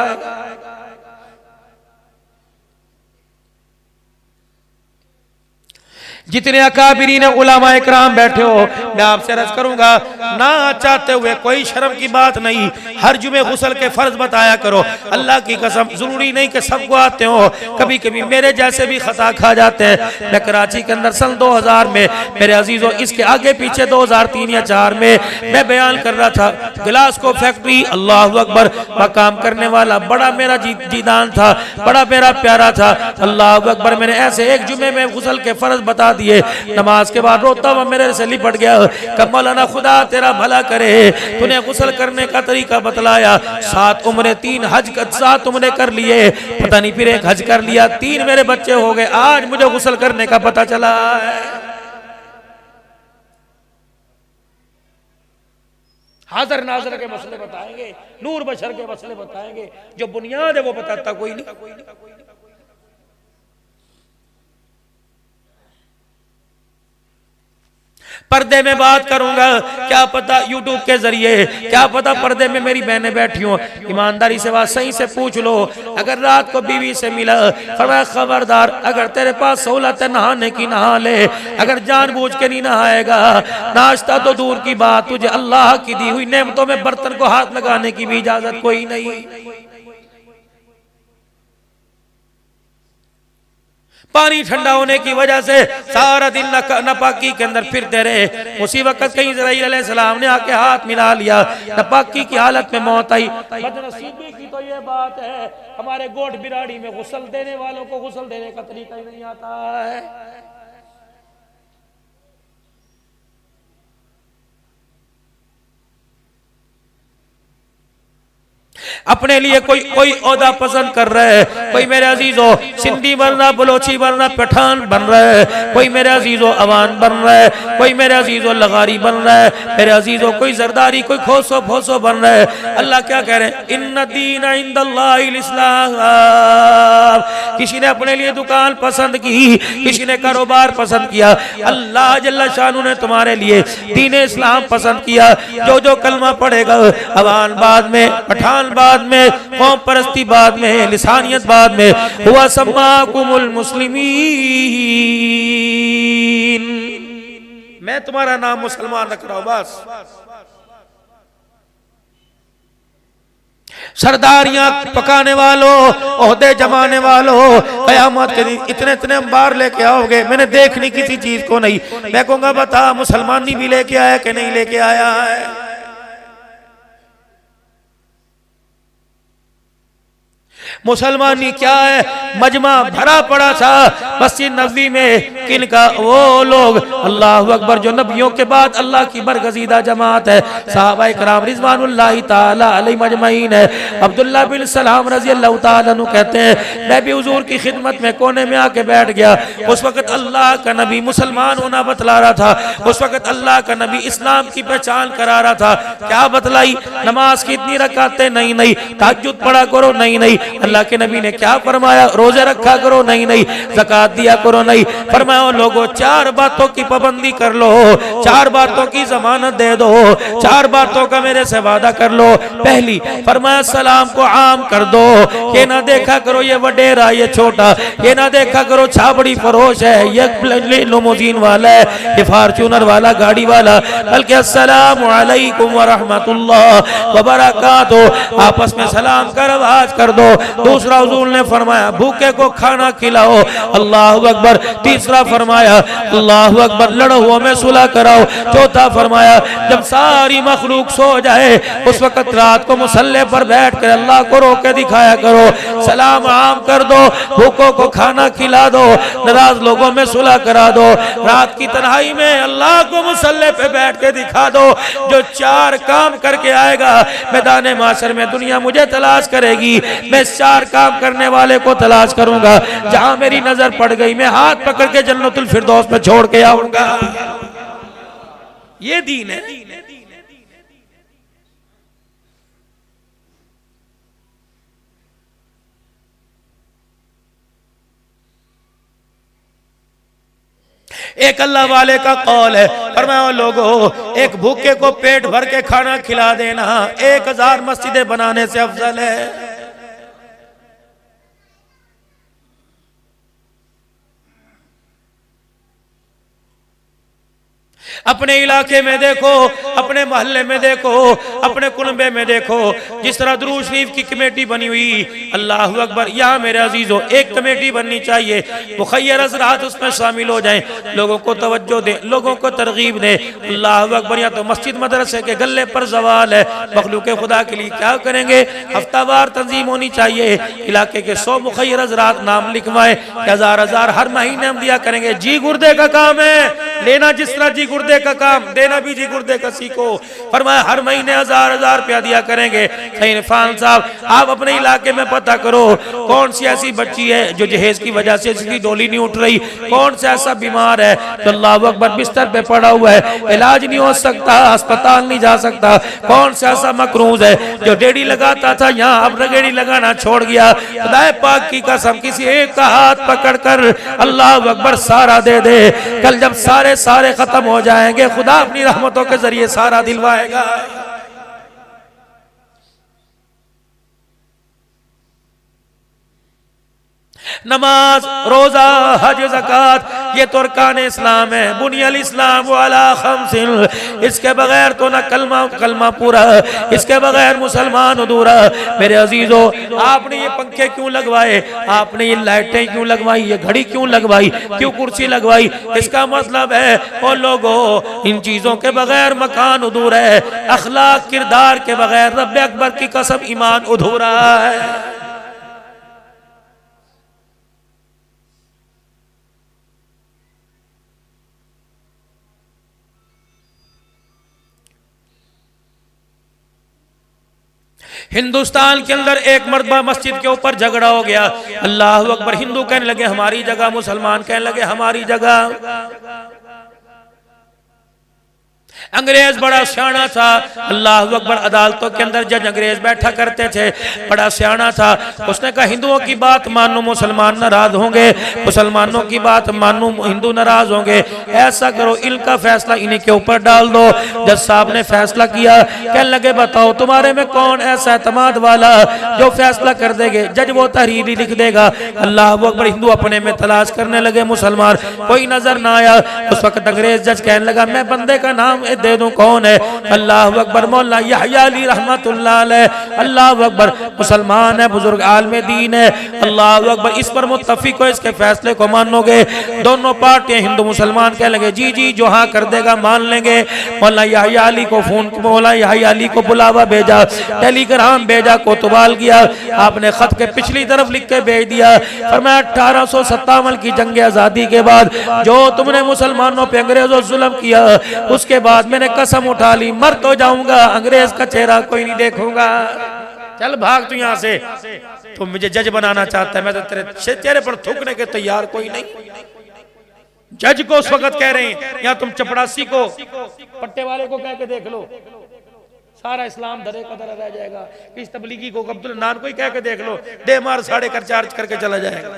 जितने अकाबिरीन उलमा इकराम बैठे हो, मैं आपसे अर्ज करूंगा, ना चाहते हुए कोई शर्म की बात नहीं, हर जुमे गुस्ल के फर्ज बताया करो। अल्लाह की कसम जरूरी नहीं कि सबको आते हो, कभी कभी मेरे जैसे भी खता खा जाते हैं। मैं कराची के अंदर सन 2000 में, मेरे अजीजों इसके आगे पीछे 2003 या 4 में मैं बयान कर रहा था, गिलास को फैक्ट्री, अल्लाह अकबर, काम करने वाला बड़ा मेरा जीदान था, बड़ा मेरा प्यारा था। अल्लाह अकबर, मैंने ऐसे एक जुमे में गुस्ल के फर्ज बता दिए। नमाज के बाद रोता हुआ मेरे से लिपट गया, कब मौलाना खुदा तेरा भला करे, तूने गुस्ल करने का तरीका बतलाया, 7 उम्रें 3 हज 7 उम्रें कर लिए, पता नहीं फिर एक हज कर लिया, 3 मेरे बच्चे हो गए, आज मुझे गुस्ल करने का पता चला है। हाजिर नाजर के मसले बताएंगे, नूर बशर के मसले बताएंगे, जो बुनियाद है वो बताता कोई नहीं। पर्दे में बात करूंगा, क्या पता यूट्यूब के जरिए, क्या पता पर्दे में मेरी बहनें बैठी हो। ईमानदारी से बात सही से पूछ लो, अगर रात को बीवी से मिला, फरमाया खबरदार, अगर तेरे पास सहूलत है नहाने की नहा ले, अगर जानबूझ के नहीं नहाएगा, नाश्ता तो दूर की बात, तुझे अल्लाह की दी हुई नेमतों में बर्तन को हाथ लगाने की भी इजाजत कोई नहीं। पानी ठंडा होने की वजह से सारा दिन नापाकी के अंदर फिरते रहे। उसी वक्त कहीं इस्राईल अलैहिस्सलाम ने आके हाथ मिला लिया, नापाकी की हालत में मौत आई। बदनसीबी की तो ये बात है, हमारे गोठ बिराड़ी में गुस्ल देने वालों को गुस्ल देने का तरीका ही नहीं आता है। अपने लिए कोई ओहदा पसंद कर रहा है, कोई मेरे अजीजों सिंधी बनना, बलोची बनना, पठान बन रहा है, कोई मेरे अजीजों अवान बन रहा है, कोई मेरे अजीजों लगारी बन रहा है, मेरे अजीजों कोई जरदारी, कोई खोसो फोसो बन रहा है। अल्लाह क्या कह रहे हैं, इन्ना दीन इंदल्लाहिल इस्लाम। किसी ने अपने लिए दुकान पसंद की, किसी ने कारोबार पसंद किया, अल्लाह जल्ला शानू ने तुम्हारे लिए दीन इस्लाम पसंद किया। जो कलमा पढ़ेगा, अवान बाद में, पठान बाद में, कौम परस्ती बाद में, लिसानियत बाद में, हुआ सम्माकुमुल मुस्लिमीन, मैं तुम्हारा नाम मुसलमान रख रहा हूं बस। सरदारियां पकाने वालों, ओहदे जमाने वालों, कयामत के दिन इतने इतने अंबार लेके आओगे, मैंने देखनी किसी चीज को नहीं। मैं कहूंगा बता मुसलमानी भी लेके आया कि नहीं लेके आया है। मुसलमानी क्या है, मजमा भरा पड़ा था मस्जिद नबवी में, किनका, वो लोग अल्लाह अकबर जो नबियों के बाद अल्लाह की बरगजीदा जमात है, सहाबा इकराम रिज़वानुल्लाहि ताला अलैहिम अजमईन है। अब्दुल्लाह बिन सलाम रज़ी अल्लाह ताला अन्हु कहते हैं, मैं भी हुजूर की खिदमत में कोने में आके बैठ गया। उस वक्त अल्लाह का नबी मुसलमान होना बतला रहा था, उस वक्त अल्लाह का नबी इस्लाम की पहचान करा रहा था। क्या बतलाई, नमाज की इतनी रकातें नहीं, तहज्जुद पढ़ा करो नहीं, अल्लाह के नबी ने क्या फरमाया, रोजे रखा करो नहीं, ज़कात दिया करो नहीं। फरमाया लोगों 4 बातों की पाबंदी कर लो, 4 बातों की जमानत दे दो, 4 बातों का मेरे से वादा कर लो। पहली फरमाया सलाम को आम कर दो, ये ना देखा करो ये वडेरा ये छोटा, ये ना देखा करो छाबड़ी फरोश है, ये लिमोजीन वाला है, ये फॉर्च्यूनर वाला गाड़ी वाला, बल्कि अस्सलामु अलैकुम व रहमतुल्लाह व बरकातुहू, आपस में सलाम कर आवाज कर दो। दूसरा हुजूर ने फरमाया भूखे को खाना खिलाओ, अल्लाहु अकबर। तीसरा फरमाया अल्लाहु अकबर लड़ो हुआ में सुलह कराओ। चौथा फरमाया जब सारी मखलूक सो जाए उस वक्त रात को मुसल्ले पर बैठ कर अल्लाह को रोके दिखाया करो, सलाम आम कर दो, भूखों को खाना खिला दो, नाराज लोगों में सुलह करा दो। रात की तन्हाई में अल्लाह को मुसल्ले पे बैठ के दिखा दो। जो 4 काम करके आएगा मैदान माशर में दुनिया मुझे तलाश करेगी, मैं 4 काम करने वाले को तलाश करूंगा। जहां मेरी नजर पड़ गई मैं हाथ पकड़ के जन्नतुल फिरदौस में छोड़ के आऊंगा। ये दीन है। एक अल्लाह वाले का कौल है, फरमाया लोगों एक भूखे को पेट भर के खाना खिला देना 1000 मस्जिदें बनाने से अफजल है। अपने इलाके में देखो, अपने मोहल्ले में देखो, अपने कुनबे में देखो, जिस तरह दुरूद शरीफ की कमेटी बनी हुई, अल्लाहु अकबर। यहाँ मेरे अजीजों एक कमेटी बननी चाहिए, मुखय्यर हज़रात उसमें शामिल हो जाएं, लोगों को तवज्जो दें, लोगों को तरगीब दें। अल्लाहु अकबर। या तो मस्जिद मदरसे के गले पर सवाल है, मखलूक खुदा के लिए क्या करेंगे? हफ्तावार तंजीम होनी चाहिए, इलाके के 100 मुखय्यर हज़रात नाम लिखवाएं, 1000 हर महीने हम दिया करेंगे। जी गुर्दे का काम है लेना, जिस तरह जी गुर्दे का काम देना भी जी गुर्दे का सीखो। फरमाया हर महीने 1000 रुपया दिया करेंगे। इरफान साहब आप अपने इलाके में पता करो कौन सी ऐसी बच्ची है जो जहेज की वजह से इसकी डोली नहीं उठ रही, कौन सा ऐसा बीमार है जो अल्लाहु अकबर बिस्तर पे पड़ा हुआ है, इलाज नहीं हो सकता, अस्पताल नहीं जा सकता, कौन सा ऐसा मकरूज है जो डेढ़ी लगाता था यहाँ अब रगेड़ी लगाना छोड़ गया। खुदाए पाक की कसम किसी एक का हाथ पकड़ कर अल्लाहु अकबर सारा दे दे। कल जब सारे खत्म हो जाएंगे खुदा अपनी रहमतों के जरिए सारा दिलवाएगा। नमाज, रोजा, हज, ज़कात ये तो अरकान इस्लाम है। बुनियल इस्लाम वाला खमसिन, इसके बगैर तो ना कलमा पूरा, इसके बगैर मुसलमान अधूरा। मेरे अजीजों आपने ये पंखे क्यों लगवाए, आपने ये लाइटें क्यों लगवाई, ये घड़ी क्यों लगवाई, क्यों कुर्सी लगवाई? इसका मतलब है ओ लोगों इन चीजों के बगैर मकान अधूरा है, अखलाक किरदार के बगैर रब्बे अकबर की कसम ईमान अधूरा है। हिंदुस्तान के अंदर एक मरतबा मस्जिद के ऊपर झगड़ा हो गया, अल्लाह अकबर। हिंदू कहने लगे हमारी जगह, मुसलमान कहने लगे हमारी जगह। अंग्रेज बड़ा सियाना था, अल्लाह अकबर। अदालतों के अंदर जज अंग्रेज बैठा करते थे, बड़ा सियाना था। उसने कहा हिंदुओं की बात मानो मुसलमान नाराज होंगे, मुसलमानों की बात मानो हिंदू नाराज होंगे। ऐसा करो इनका फैसला इन्हीं के ऊपर डाल दो। जज साहब ने फैसला किया, कहने लगे बताओ तुम्हारे में कौन ऐसा एतमाद वाला जो फैसला कर देंगे? जज वो तहरीर लिख देगा। अल्लाह अकबर। हिंदू अपने में तलाश करने लगे, मुसलमान कोई नजर ना आया। उस वक्त अंग्रेज जज कहने लगा मैं बंदे का नाम दे दूं, कौन है? अल्लाह अकबर। मौला यहया अली रहमतुल्लाह अलैह। अल्लाह अकबर। मुसलमान है, बुजुर्ग आलम दीन है। अल्लाह अकबर। इस पर मुत्तफिक हो, इसके फैसले को मानोगे? दोनों पार्टियां हिंदू मुसलमान कह लगे जी जी जो हाँ कर देगा मान लेंगे। मौला यहया अली को फोन, मौला यहया अली को बुलावा भेजा, टेलीग्राम भेजा, कोतवाल किया। आपने खत के पिछली तरफ लिख के भेज दिया, फरमाया 1857 की जंग आजादी के बाद जो तुमने मुसलमानों पे अंग्रेजों जुल्म किया उसके बाद मैंने कसम उठा ली मर तो जाऊंगा, अंग्रेज का चेहरा कोई नहीं देखूंगा। चल भाग तू यहाँ से। तो मुझे जज बनाना चाहता है, मैं तो तेरे चेहरे पर थूकने के तैयार कोई नहीं। जज को उस वक्त कह रहे हैं या तुम चपड़ासी को, पट्टे वाले को कह के देख लो, सारा इस्लाम धरे का धरा रह जाएगा। किस तबलीगी को, अब्दुल नान को ही कह के देख लो, दे मार साढ़े कर चार्ज करके चला जाएगा।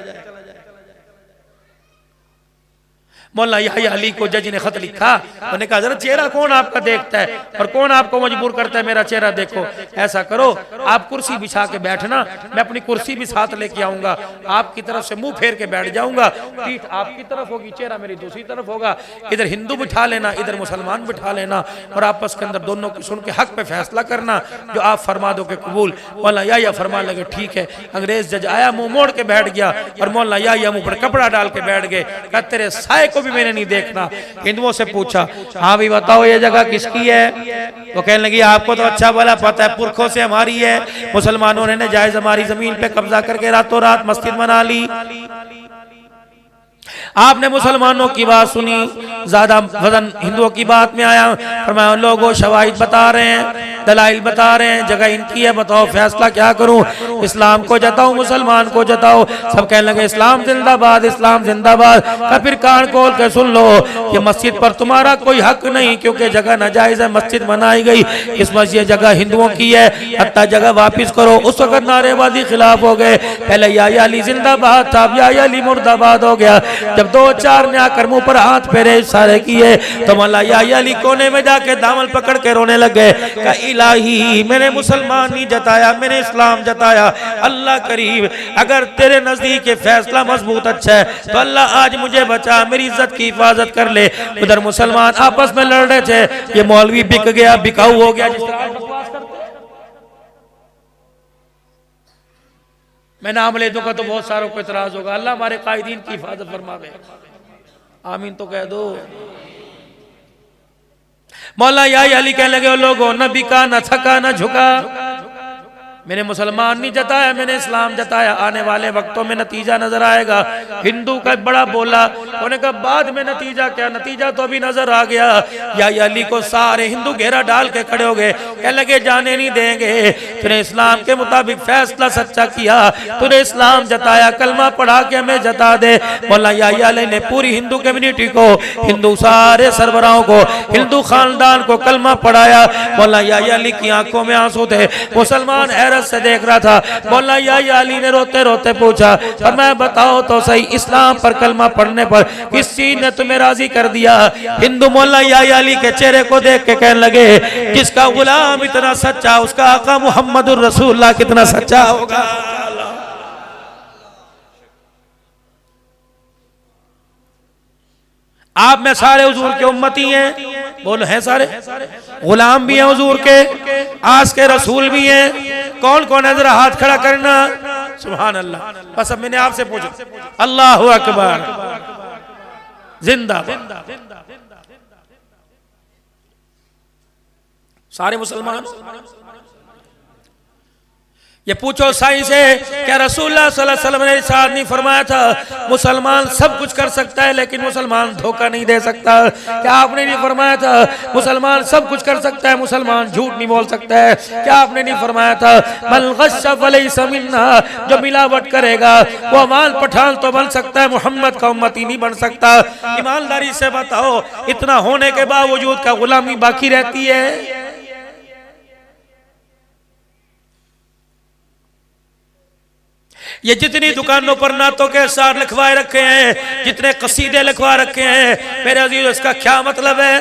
मौला याह्या अली को जज ने खत लिखा, उन्होंने कहा जरा चेहरा कौन आपका देखता है और कौन आपको मजबूर करता है, मेरा चेहरा देखो। ऐसा करो आप कुर्सी बिछा के बैठना, मैं अपनी कुर्सी भी साथ लेके आऊंगा, आपकी तरफ से मुंह फेर के बैठ जाऊंगा, पीठ आपकी तरफ होगी, चेहरा मेरी दूसरी तरफ होगा, इधर हिंदू बिठा लेना इधर मुसलमान बिठा लेना, और आपस के अंदर दोनों को सुन के हक पे फैसला करना, जो आप फरमा दो के कबूल। मौला याह्या फरमा लगे ठीक है। अंग्रेज जज आया, मुंह मोड़ के बैठ गया और मौला याह्या मुंह पर कपड़ा डाल के बैठ गए। कहा तेरे साए को भी मैंने नहीं देखना। हिंदुओं से पूछा हाँ भी बताओ ये जगह किसकी है? वो कहने लगी आपको तो अच्छा भला पता है, पुरखों से हमारी है, मुसलमानों ने जायज हमारी जमीन पे कब्जा करके रातों रात मस्जिद बना ली। आपने मुसलमानों की बात सुनी, ज्यादा वजन हिंदुओं की बात में आया। फरमाया लोगों शवाहिद बता रहे हैं, दलाइल बता रहे हैं, जगह इनकी है, बताओ फैसला क्या करूं? इस्लाम को जताओ मुसलमान को जताओ? सब कहने लगे इस्लाम जिंदाबाद, इस्लाम जिंदाबाद। का फिर कान खोल के सुन लो, ये मस्जिद पर तुम्हारा कोई हक नहीं, क्योंकि जगह नाजायज है, मस्जिद बनाई गई, इस मस्जिद जगह हिंदुओं की है, हत्ता जगह वापिस करो। उस वक्त नारेबाजी खिलाफ हो गए। पहले याह्या अली जिंदाबाद था, अब याह्या अली मुर्दाबाद हो गया। जब दो चार ने आकर मुंह पर हाथ फेरे इशारे किए तो मौला याह्या अली कोने में जाके दामन पकड़ के रोने लगे। कहा इलाही मैंने मुसलमान नहीं जताया, मैंने इस्लाम जताया। अल्लाह करीब अगर तेरे नजदीक फैसला मजबूत अच्छा है तो अल्लाह आज मुझे बचा, मेरी इज्जत की हिफाजत कर ले। उधर मुसलमान आपस में लड़ रहे थे, ये मौलवी बिक गया, बिकाऊ हो गया। जिस तरह बकवास करते मैं नाम ले दूंगा तो बहुत सारों को इतराज होगा। अल्लाह हमारे कायदीन की हिफाजत फरमावे, आमीन तो कह दो। मौला याह्या अली कहने लगे लोगों न बिका न थका न झुका, मैंने मुसलमान नहीं जताया, मैंने इस्लाम जताया। आने वाले वक्तों में नतीजा नजर आएगा। हिंदू का बड़ा बोला, उन्होंने कहा बाद में नतीजा क्या? नतीजा तो अभी नजर आ गया। याह्या अली को सारे हिंदू घेरा डाल के खड़े हो गए, कहने लगे जाने नहीं देंगे, तूने इस्लाम के मुताबिक फैसला सच्चा किया, तूने इस्लाम जताया, कलमा पढ़ा के हमें जता दे। मौला याह्या अली ने पूरी हिंदू कम्युनिटी को, हिंदू सारे सरबराहों को, हिंदू खानदान को कलमा पढ़ाया। मौला याह्या अली की आंखों में आंसू थे, मुसलमान से देख रहा था। मौला याह्या अली ने रोते रोते पूछा, पर मैं बताओ तो सही, इस्लाम पर कलमा पढ़ने पर किस चीज ने तुम्हें राजी कर दिया? हिंदू मौला याह्या अली के चेहरे को देख के कहने लगे जिसका गुलाम इतना सच्चा, उसका आका मुहम्मदुर रसूलुल्लाह कितना सच्चा होगा। आप में सारे हुजूर के उम्मती हैं, बोलो हैं सारे, गुलाम भी हैं हुजूर के, आस के रसूल भी हैं। कौन कौन है जरा हाथ खड़ा करना। सुभान अल्लाह। बस अब मैंने आपसे पूछा, अल्लाहु अकबर, जिंदाबाद। सारे मुसलमान ये पूछो साईं से, क्या रसूलुल्लाह सल्लल्लाहु अलैहि वसल्लम ने इरशाद नहीं फरमाया था मुसलमान सब कुछ कर सकता है लेकिन मुसलमान धोखा नहीं दे सकता? क्या आपने नहीं फरमाया था मुसलमान सब कुछ कर सकता है, मुसलमान झूठ नहीं बोल सकता है? क्या आपने नहीं फरमाया था मल गश्शा फलैसा मिन्ना, जो मिलावट करेगा वो अमाल पठान तो बन सकता है, मोहम्मद का उम्मती नहीं बन सकता? ईमानदारी से बताओ, इतना होने के बावजूद का गुलामी बाकी रहती है? ये जितनी दुकानों पर नातों के अशआर लिखवाए रखे हैं, जितने कसीदे लिखवा रखे हैं, मेरे अजीज इसका क्या मतलब है?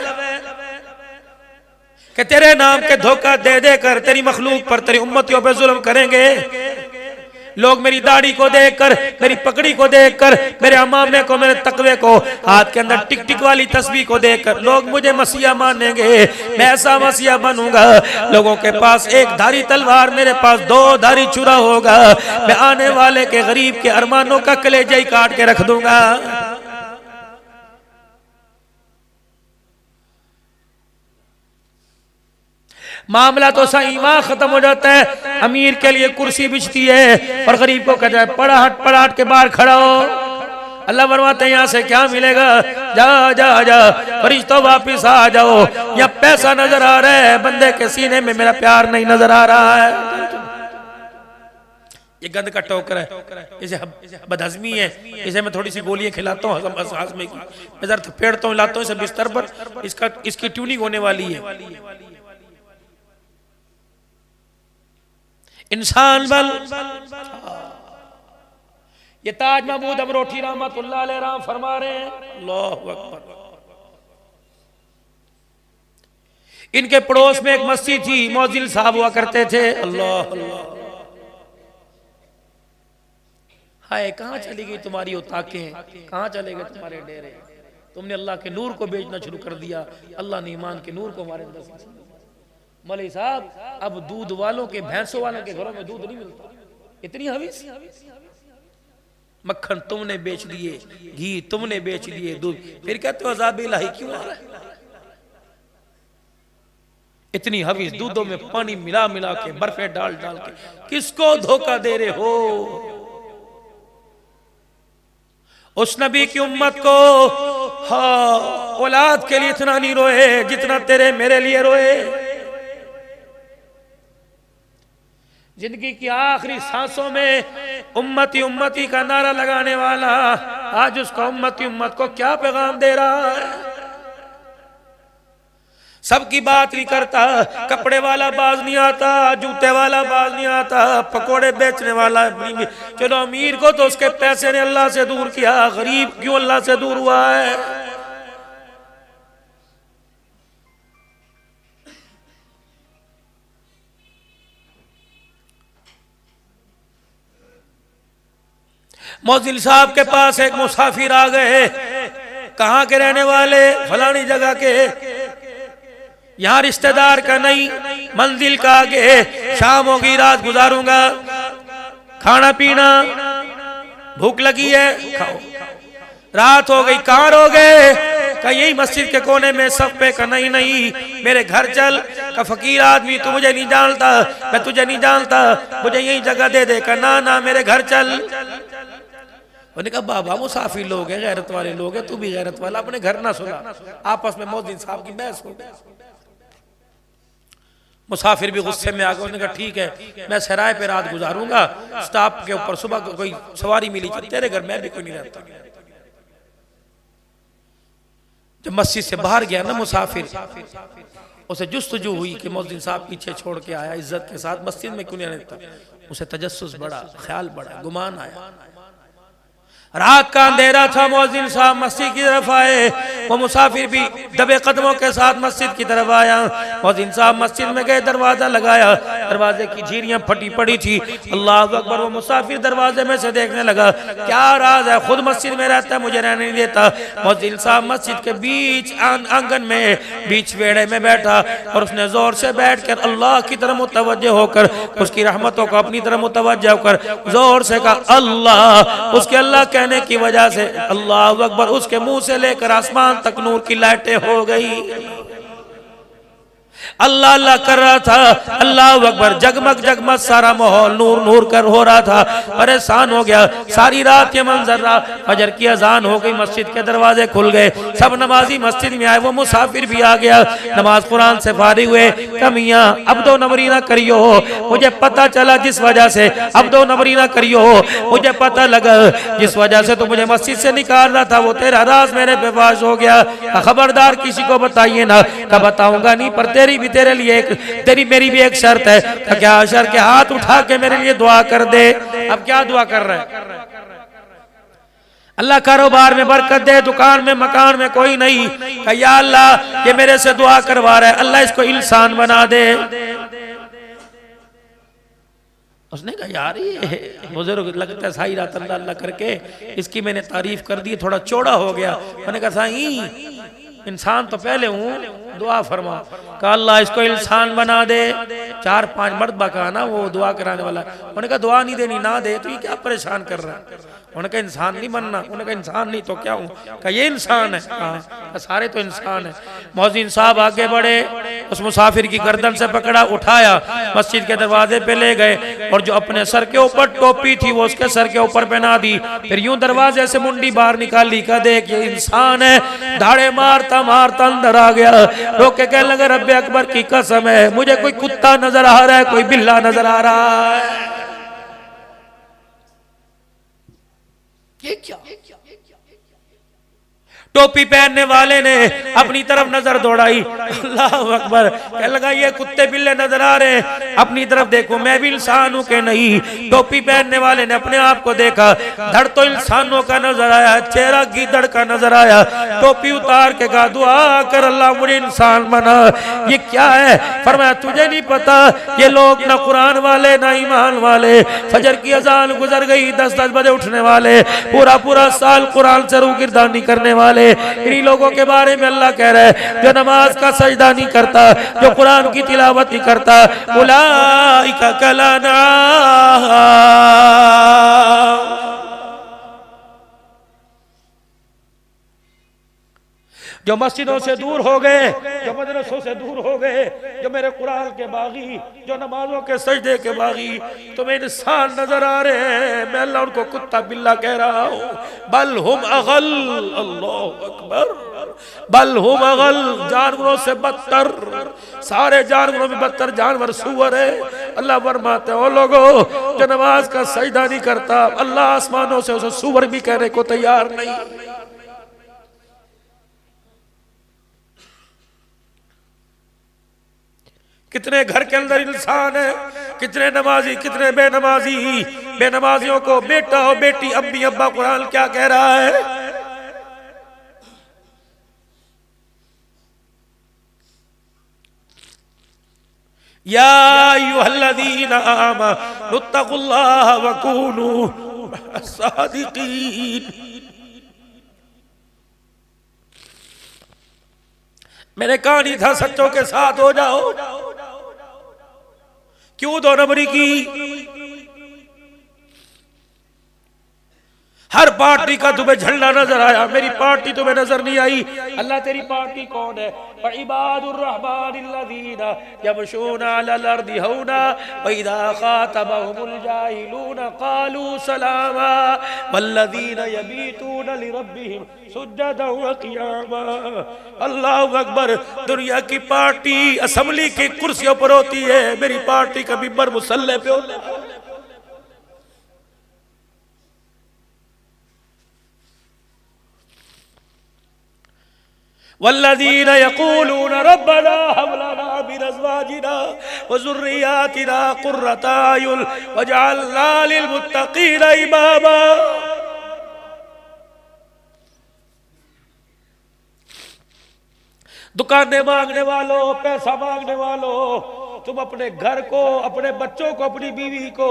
कि तेरे नाम के धोखा दे दे कर तेरी मखलूक पर, तेरी उम्मतियों पर जुल्म करेंगे। लोग मेरी दाढ़ी को देखकर, मेरी पगड़ी को देखकर, मेरे अमामे को, मेरे तकवे को, हाथ के अंदर टिक टिक वाली तस्बीह को देखकर लोग मुझे मसीहा मानेंगे। मैं ऐसा मसीहा बनूंगा, लोगों के पास एक धारी तलवार, मेरे पास दो धारी छुरा होगा। मैं आने वाले के गरीब के अरमानों का कलेजा ही काट के रख दूंगा। मामला तो सही वहां खत्म हो जाता है, अमीर के लिए कुर्सी बिछती है और गरीब को कहता है पड़ाहट के बाहर खड़ा हो। अल्लाह फरमाते हैं यहाँ से क्या मिलेगा? जा जा जा फरिश्तों वापिस आ जाओ। यहाँ पैसा नजर आ रहा है, बंदे के सीने में मेरा प्यार नहीं नजर आ रहा है। ये गंद का टोकर है, इसे बदहजमी है, इसे मैं थोड़ी सी गोलियां खिलाता हूँ, मैं जरा थपेड़ता हूँ, लाता हूँ इसे बिस्तर पर, इसकी ट्यूनिंग होने वाली है। इंसान बल ये ताज महमूद अमरोठी रहमतुल्लाह अलैह राम फरमा रहे हैं, अल्लाहु अकबर। इनके पड़ोस में एक मस्जिद थी, मौजिल साहब हुआ करते थे। अल्लाह अल्लाह, हाय कहाँ चली गई तुम्हारी औताकें, कहाँ चले गए तुम्हारे डेरे? तुमने अल्लाह के नूर को बेचना शुरू कर दिया। अल्लाह ने ईमान के नूर को हमारे अंदर से। मौलवी साहब, अब दूध वालों के, भैंसों वालों के घरों में दूध नहीं मिलता, इतनी हवीस। मक्खन तुमने बेच दिए, घी तुमने बेच दिए, दूध, फिर कहते हो अज़ाब इलाही क्यों आ रहा है? इतनी हवीस, दूधों में पानी मिला मिला के, बर्फे डाल डाल के, किसको धोखा दे रहे हो? उस नबी की उम्मत को हाँ औलाद के लिए इतना नहीं रोए जितना तेरे मेरे लिए रोए। जिंदगी की आखिरी सांसों में उम्मती उम्मती का नारा लगाने वाला आज उसका उम्मती उम्मत को क्या पैगाम दे रहा है? सबकी बात नहीं करता, कपड़े वाला बाज नहीं आता, जूते वाला बाज नहीं आता, पकोड़े बेचने वाला चलो अमीर को तो उसके पैसे ने अल्लाह से दूर किया, गरीब क्यों अल्लाह से दूर हुआ है? मौजिल साहब के पास एक मुसाफिर आ गए। कहाँ के रहने वाले? फलानी जगह के। यहाँ रिश्तेदार का नहीं, मंजिल का आगे, शाम होगी रात गुजारूंगा, खाना पीना, भूख लगी है खाओ। रात हो गई, कहाँ रहोगे? का यही मस्जिद के कोने में सब पे का नहीं नहीं मेरे घर चल। का फकीर आदमी, तू मुझे नहीं जानता, मैं तुझे नहीं जानता, मुझे यही जगह दे दे। का ना ना मेरे घर चल। उन्होंने कहा बाबा मुसाफिर लोग हैं, गैरत वाले लोग हैं, तू भी गैरत वाला, अपने घर ना सुना। आपस में मौजिन साहब की बहस हो गई। मुसाफिर भी गुस्से में आ गए। उन्होंने कहा ठीक है, मैं सराय पे रात गुजारूंगा, स्टॉप के ऊपर सुबह को कोई सवारी मिली तेरे घर, मैं भी कोई नहीं रहता। जब मस्जिद से बाहर गया ना मुसाफिर, उसे जुस्तजू हुई कि मौजिन साहब पीछे छोड़ के आया, इज्जत के साथ मस्जिद में क्यों नहीं रहता? उसे तजस्सुस बढ़ा, ख्याल बढ़ा, गुमान आया। रात का अंधेरा था, मौजिन साहब मस्जिद की तरफ आए। वो मुसाफिर भी दबे कदमों के साथ मस्जिद की तरफ आया। मौजिन साहब मस्जिद में गए, दरवाजा लगाया, दरवाजे की झीरियां फटी पड़ी थी। अल्लाह अकबर। वो मुसाफिर दरवाजे में से देखने लगा, क्या राज है? खुद मस्जिद में रहता है, मुझे रहने नहीं देता। मौजिन साहब मस्जिद के बीच आंगन में, बीच वेड़े में बैठा और उसने जोर से बैठ कर अल्लाह की तरफ मुतवज्जह होकर, उसकी रहमतों को अपनी तरफ मुतवज्जह होकर जोर से कहा अल्लाह। उसके अल्लाह कहने की वजह से अल्लाह अकबर, उसके मुंह से लेकर आसमान तक नूर की लाइटें हो गई। अल्लाह अल्लाह कर रहा था, अल्लाह अकबर, जगमग जगमग सारा माहौल नूर नूर कर हो रहा था। परेशान हो गया, सारी रात ये मंजर रहा। फजर की अजान हो गई, मस्जिद के दरवाजे खुल गए, सब नमाजी मस्जिद में आए। वो मुसाफिर भी आ गया, नमाज कुरान से फारिग हुए। कमियां अब दो नंबरी ना करियो, मुझे पता चला जिस वजह से, अब दो नंबरी ना करियो, मुझे पता लगा जिस वजह से तो मुझे मस्जिद से निकाल रहा था, वो तेरा राज मेरे पे फाश हो गया। खबरदार किसी को बताइए ना। का बताऊंगा नहीं, पर तेरी तेरे लिए तेरी मेरी भी एक शर्त है। तो क्या शर्त? के हाथ उठा के मेरे लिए दुआ कर दे। अब क्या दुआ कर रहा है? अल्लाह कारोबार में बरकत दे, दुकान में मकान में कोई नहीं। या अल्लाह ये मेरे से दुआ करवा रहा है, अल्लाह इसको इंसान बना दे। उसने कहा यार ये बुजुर्ग लगता है साई रात अल्लाह अल्लाह करके इसकी मैंने तारीफ कर दी, थोड़ा चौड़ा हो गया। मैंने कहा साईं इंसान तो पहले हूँ, दुआ फरमा। कहा अल्लाह इसको इंसान बना दे। 4-5 मर्द कहा ना वो दुआ कराने वाला। उन्होंने कहा दुआ नहीं देनी, ना दे, तो ये क्या परेशान कर रहा है? उन्होंने कहा इंसान नहीं बनना। उन्होंने कहा इंसान नहीं तो क्या हूँ? कहा ये इंसान है। कहा सारे तो इंसान है। मौजिन साहब आगे बढ़े, उस मुसाफिर की गर्दन से पकड़ा, उठाया, मस्जिद के दरवाजे पे ले गए और जो अपने सर के ऊपर टोपी थी वो उसके सर के ऊपर पहना दी। फिर यूं दरवाजे से मुंडी बाहर निकाली। कहा देख ये इंसान है। धाड़े मारता मारता अंदर आ गया, रोक के कहने लगा रब्बे अकबर की कसम है मुझे कोई कुत्ता नजर आ रहा है, कोई बिल्ला नजर आ रहा है। ये क्या? टोपी पहनने वाले ने अपनी तरफ नजर दौड़ाई, अल्लाह अकबर, कहने लगा ये कुत्ते बिल्ले नजर आ रहे हैं, अपनी तरफ देखो मैं भी इंसान हूं कि नहीं। टोपी पहनने वाले ने अपने आप को देखा, धड़ तो इंसानों का नजर आया, चेहरा गीदड़ का नजर आया। टोपी उतार के कहा दुआ कर अल्लाह मुझे इंसान बना। ये क्या है? फरमाया तुझे नहीं पता ये लोग ना कुरान वाले ना ईमान वाले, फजर की अजान गुजर गई 10-10 बजे उठने वाले, पूरा पूरा साल कुरान से रूगिरदानी करने वाले, इन्हीं लोगों के बारे में अल्लाह कह रहा है जो नमाज का सजदा नहीं करता, जो कुरान की तिलावत नहीं करता, उलाइका कलाना, जो मस्जिदों से दूर हो गए, जो मदरसों से दूर हो गए, जो मेरे कुरान के बागी, जो नमाजों के सजदे के बागी, तुम्हें इंसान नजर आ रहे हैं, मैं अल्लाह उनको कुत्ता बिल्ला कह रहा हूं। बल हुम अगल, अल्लाह अकबर, बल हुम अगल, जानवरों से बदतर, सारे जानवरों में बदतर जानवर सूअर है। अल्लाह फरमाते हैं ओ लोगों जो नमाज का सजदा नहीं करता, अल्लाह आसमानों से उसे सूअर भी कहने को तैयार नहीं। कितने घर के अंदर इंसान है, कितने नमाजी, कितने बेनमाजी, बेनमाजियों को बेटा और बेटी, अम्मी अब्बा कुरान क्या कह रहा है? या अय्युहल्लज़ीना आमनुत्तकुल्लाह वकूनू सादिकीन। मैंने कहा नहीं था सच्चों के साथ हो जाओ, क्यों 2 नंबरी की? हर पार्टी का तुम्हें झंडा नजर आया, मेरी पार्टी तुम्हें नजर नहीं आई। अल्लाह तेरी पार्टी कौन है? इबादुर रहमानिल्लज़ीना यमशूना अलल अर्दि हौना व इज़ा ख़ातबहुमुल जाहिलूना क़ालू सलामा वल्लज़ीना यबीतूना लिरब्बिहिम सुज्जदन व क़ियामा। अल्लाहु अकबर। दुनिया की पार्टी असेंबली की कुर्सियों पर होती है, मेरी पार्टी का मिंबर मुसल्ले पे होता है। वल्लज़ीना यक़ूलूना रब्बना हब लना मिन अज़वाजिना व ज़ुर्रिय्यातिना क़ुर्रता अयुन वजअलना लिलमुत्तक़ीना इमामा। दुकानें मांगने वालों, पैसा मांगने वालों, तुम अपने घर को, अपने बच्चों को, अपनी बीवी को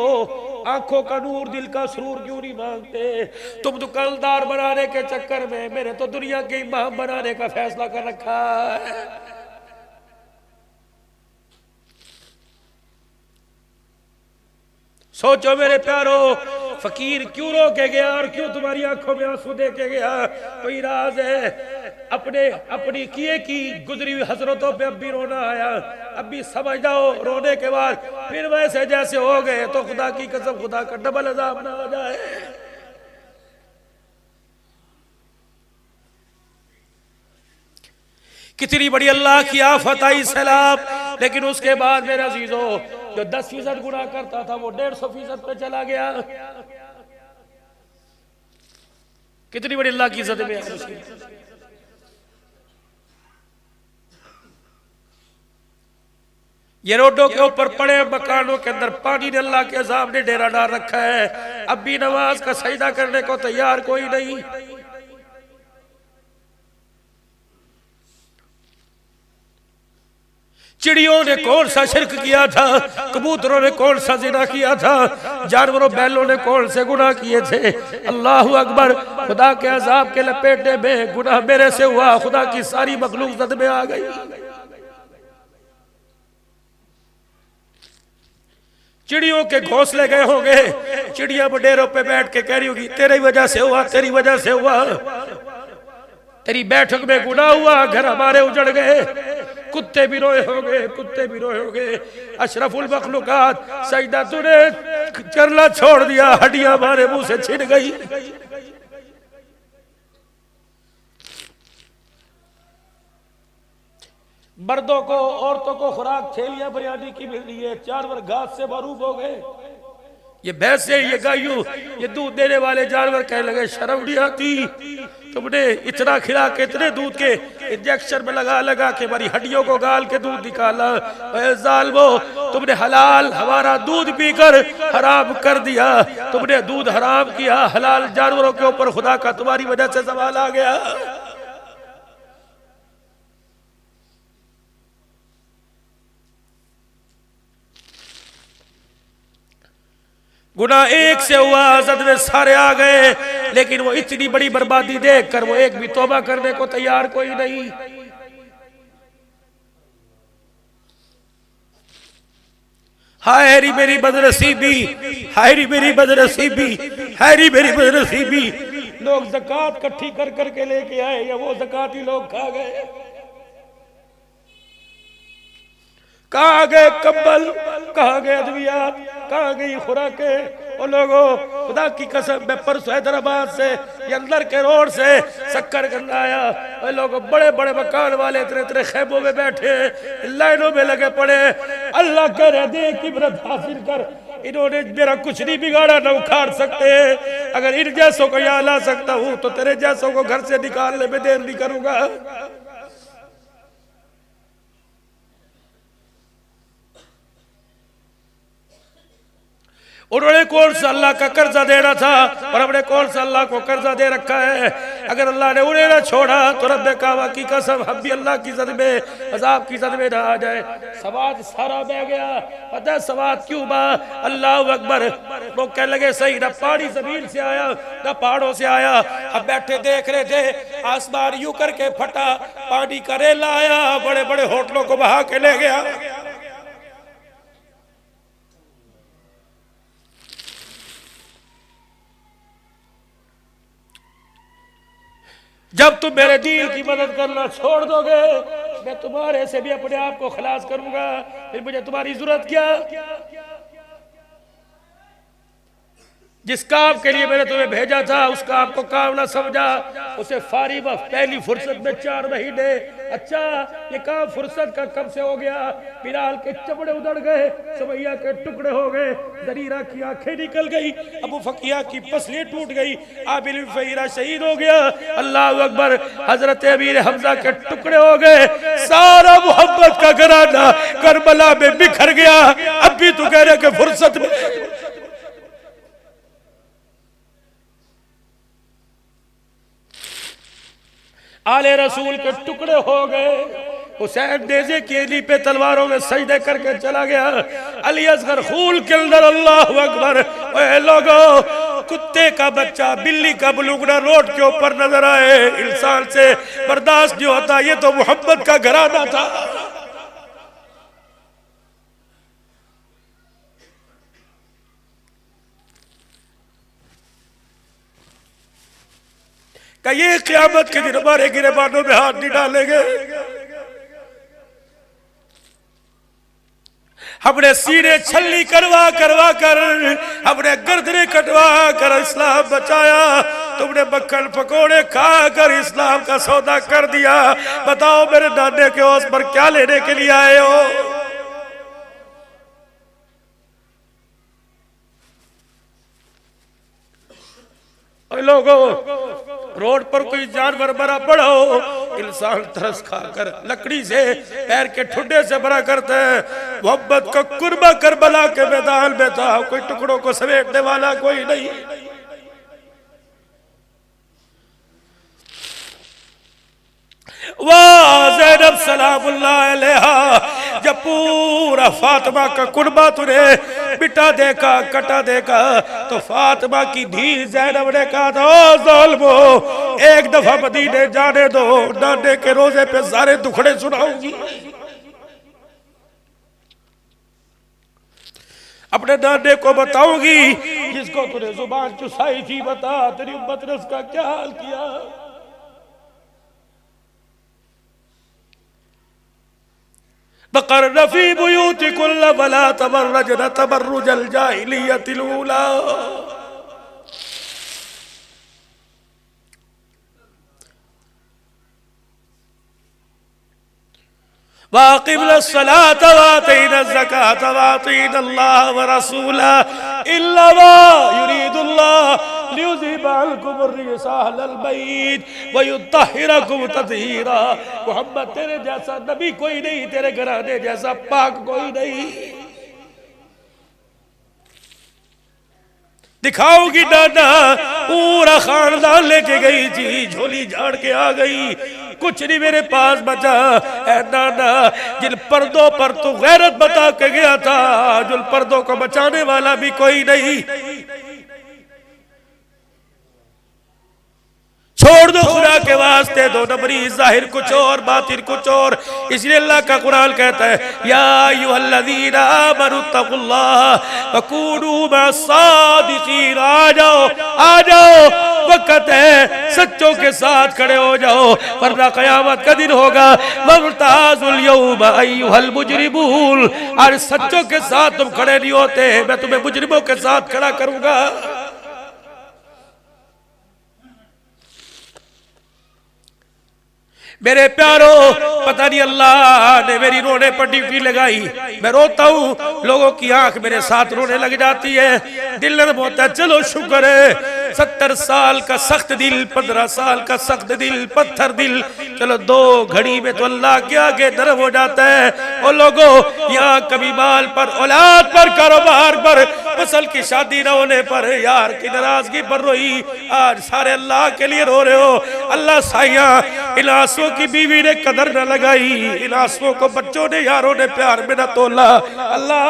आंखों का नूर, दिल का सुरूर क्यों नहीं मांगते? तुम दुकानदार बनाने के चक्कर में मैंने तो दुनिया के इमाम बनाने का फैसला कर रखा है। सोचो मेरे प्यारो, फकीर क्यों रो के गया और क्यों तुम्हारी आंखों में आंसू दे के गया? कोई राज है? अपनी किए की गुजरी हुई हजरतों पे अब भी रोना आया? अब भी समझ जाओ, रोने के बाद फिर वैसे जैसे हो गए तो खुदा की कसम खुदा का डबल अजाब ना आ जाए। कितनी बड़ी अल्लाह की आफत आई सैलाब, लेकिन उसके बाद मेरे अजीजों जो 10% गुनाह करता था वो 150% पे चला गया। कितनी बड़ी अल्लाह की इज्जत में। ये रोडों के ऊपर पड़े मकानों के अंदर पानी ने अल्लाह के अज़ाब ने डेरा डाल रखा है। अब भी नमाज का सजदा करने को तैयार कोई नहीं। चिड़ियों ने कौन सा शिरक किया था, कबूतरों ने कौन सा जिना किया था, जानवरों बैलों ने कौन से गुनाह किए थे। अल्लाह अकबर। खुदा के अज़ाब के लपेटे में गुनाह मेरे से हुआ, खुदा की सारी मखलूक जद में आ गई। चिड़ियों के घोंसले गए होंगे, चिड़िया बडेरों पे बैठ के कह रही होगी तेरी वजह से हुआ, तेरी वजह से हुआ, तेरी बैठक में गुनाह हुआ, घर हमारे उजड़ गए। कुत्ते भी रोए होंगे, कुत्ते भी रोए होंगे। अशरफुल मखलूकात सजदा तूने करना छोड़ दिया, हड्डियां हमारे मुंह से छिन गई। मर्दों को, औरतों को खुराक थैलियां बिरयानी की मिल रही है, जानवर घास से मरूब हो गए। ये भैंसे, ये गायों, ये दूध देने वाले जानवर कहने लगे शर्म नहीं आती, तुमने इतना खिला के इतने दूध के इंजेक्शन में लगा लगा के हमारी हड्डियों को गाल के दूध निकाला। जालिमो, तुमने हलाल हमारा दूध पीकर हराम कर दिया, तुमने दूध हराम किया, हलाल जानवरों के ऊपर खुदा का तुम्हारी वजह से सवाल आ गया। गुनाह एक से हुआ, हज़रत में सारे आ गए, लेकिन वो इतनी बड़ी बर्बादी देखकर वो एक भी तौबा करने को तैयार कोई नहीं। हाय री मेरी बदनसीबी, हाय री मेरी बदनसीबी, हाय री मेरी बदनसीबी। लोग ज़कात इकट्ठी कर करके लेके आए, या वो ज़कात ही लोग खा गए। कहाँ गए कंबल, कहाँ गए अद्वियात, कहाँ गई खुराकें। और लोगों, खुदा की कसम, मैं परसों हैदराबाद से ये अंदर के रोड से शक्कर गंगा आया, और लोग बड़े बड़े मकान वाले इतने इतने खैमों में बैठे, लाइनों में लगे पड़े। अल्लाह करे देख इबरत हासिल कर, इन्होंने मेरा कुछ नहीं बिगाड़ा, न उखाड़ सकते। अगर इन जैसों को यहाँ ला सकता हूँ तो तेरे जैसों को घर से निकालने में देर नहीं करूंगा। उन्होंने कौन सा अल्लाह का कर्जा देना था, और हमने कौन सा अल्लाह को कर्जा दे रखा है। अगर अल्लाह ने उन्हें ना छोड़ा तो रब्बे काबा की कसम हम भी अल्लाह की जद में, अजाब की जद में ना आ जाए। सवाद सारा बह गया। पता है सवाद क्यों बा? अल्लाह अकबर। लोग कहने लगे सही, ना पानी जमीन से आया ना पहाड़ों से आया। हम बैठे देख रहे थे, आसमान यूं करके फटा, पानी का रेला आया, बड़े बड़े होटलों को बहा के ले गया। जब तुम मेरे दीन की मदद करना छोड़ दोगे, मैं तुम्हारे से भी अपने आप को खलास करूंगा। फिर मुझे तुम्हारी जरूरत क्या? जिस काम के लिए मैंने तुम्हें भेजा था उस काम को काम ना समझा, उसे फारी वक्त पहली फुर्सत में 4 महीने। अच्छा, ये काम फुर्सत का कब से हो गया? बिलाल के चमड़े उधड़ गए, सुमैया के टुकड़े हो गए, दरीरा की आंखें निकल गई, अबू फकिया की पसलियां टूट गई, आबिल फहीरा शहीद हो गया। अल्लाह अकबर। हजरत अमीर हमजा के टुकड़े हो गए। सारा मोहब्बत का घराना करबला में बिखर गया। अब भी तू कह रहे कि फुर्सत में। आले रसूल के टुकड़े हो गए। हुसैन नेज़े की एली पे तलवारों में सजदे करके चला गया। अली असगर खूल के अंदर। अल्लाह अकबर। ओए लोगों, कुत्ते का बच्चा, बिल्ली का बुलुगना रोड के ऊपर नजर आए, इंसान से बर्दाश्त नहीं होता। ये तो मोहब्बत का घराना था। क्या ये क़यामत के दिन हमारे गिरेबानों में हाथ नहीं डालेंगे? हमने सीने छल्ली करवा करवा कर, हमने गर्दनें कटवा कर इस्लाम बचाया। तुमने मक्खन पकोड़े खा कर इस्लाम का सौदा कर दिया। बताओ मेरे नाने के होश पर क्या लेने के लिए आए हो? लोगों, रोड पर कोई जानवर मरा पड़ा हो, इंसान तरस खाकर लकड़ी से पैर के ठुड्डे से भरा करते हैं। मोहब्बत का कुर्बा करबला के मैदान में था, कोई टुकड़ों को समेटने वाला कोई नहीं। वाह ज़ैनब सलामुल्लाह अलैहा, जब पूरा फातिमा का कुर्बा तूने बिटा देखा, कटा देखा, तो फातिमा की धी ज़ैनब ने कहा था, ओ ज़ालिमो, एक दफा मदीने जाने दो, नाने के रोजे पे सारे दुखड़े सुनाऊंगी। अपने नाने को बताऊंगी जिसको तूने जुबान चुसाई थी। बता तेरी उम्मत ने उसका क्या हाल किया। वक़र्न फ़ी बुयूतिकुन्न वला तबर्रजन तबर्रुजल जाहिलिय्यतिल ऊला। वाक़िमस्सलात वातीनज़्ज़कात वातीनल्लाह व रसूलहु इल्लमा युरीदुल्लाह लियुज़हिबा अन्कुम अर्रिजसा अहलल बैत व युत्तहिरकुम तत्हीरा। मोहम्मद तेरे जैसा नबी कोई नहीं, तेरे घराने जैसा पाक कोई नहीं। दिखाओगी नाना, पूरा खानदान लेके गई थी, झोली झाड़ के आ गई, कुछ नहीं मेरे पास बचा। ऐ नाना, जिन पर्दों पर तू गैरत बता के गया था, जिन पर्दों को बचाने वाला भी कोई नहीं। छोड़ दो खुदा के वास्ते, दो नंबरी जाहिर कुछ और बातिन कुछ और। इसलिए अल्लाह का कुरान कहता है या अय्युहल्लज़ीना आमनू तक़ुल्लाह व कूनू मस्सादिक़ीन। आ जाओ वक्त है, सच्चों के साथ खड़े हो जाओ, वरना क़यामत का दिन होगा। वम्ताज़ुल यौम अय्युहल मुजरिमून। आज सच्चों के साथ तुम खड़े नहीं होते, मैं तुम्हें मुजरिमों के साथ खड़ा करूंगा। मेरे प्यारो, पता नहीं अल्लाह ने मेरी रोने पर ड्यूटी लगाई। मैं रोता हूँ, लोगों की आंख मेरे साथ रोने लग जाती है, दिल नरम होता है। चलो शुक्र है, 70 साल का सख्त दिल, 15 साल का सख्त दिल, पत्थर दिल, चलो 2 घड़ी में तो अल्लाह के आगे नरम हो जाता है। और लोगों, यहाँ कभी माल पर, औलाद पर, कारोबार पर, फसल की शादी न होने पर, यार की नाराजगी पर रोई, आज सारे अल्लाह के लिए रो रहे हो। अल्लाह साइया, इन आंसुओं की बीवी ने कदर न लगाई, इन आंसुओं को बच्चों ने, यारों ने प्यार में न तोला। अल्लाह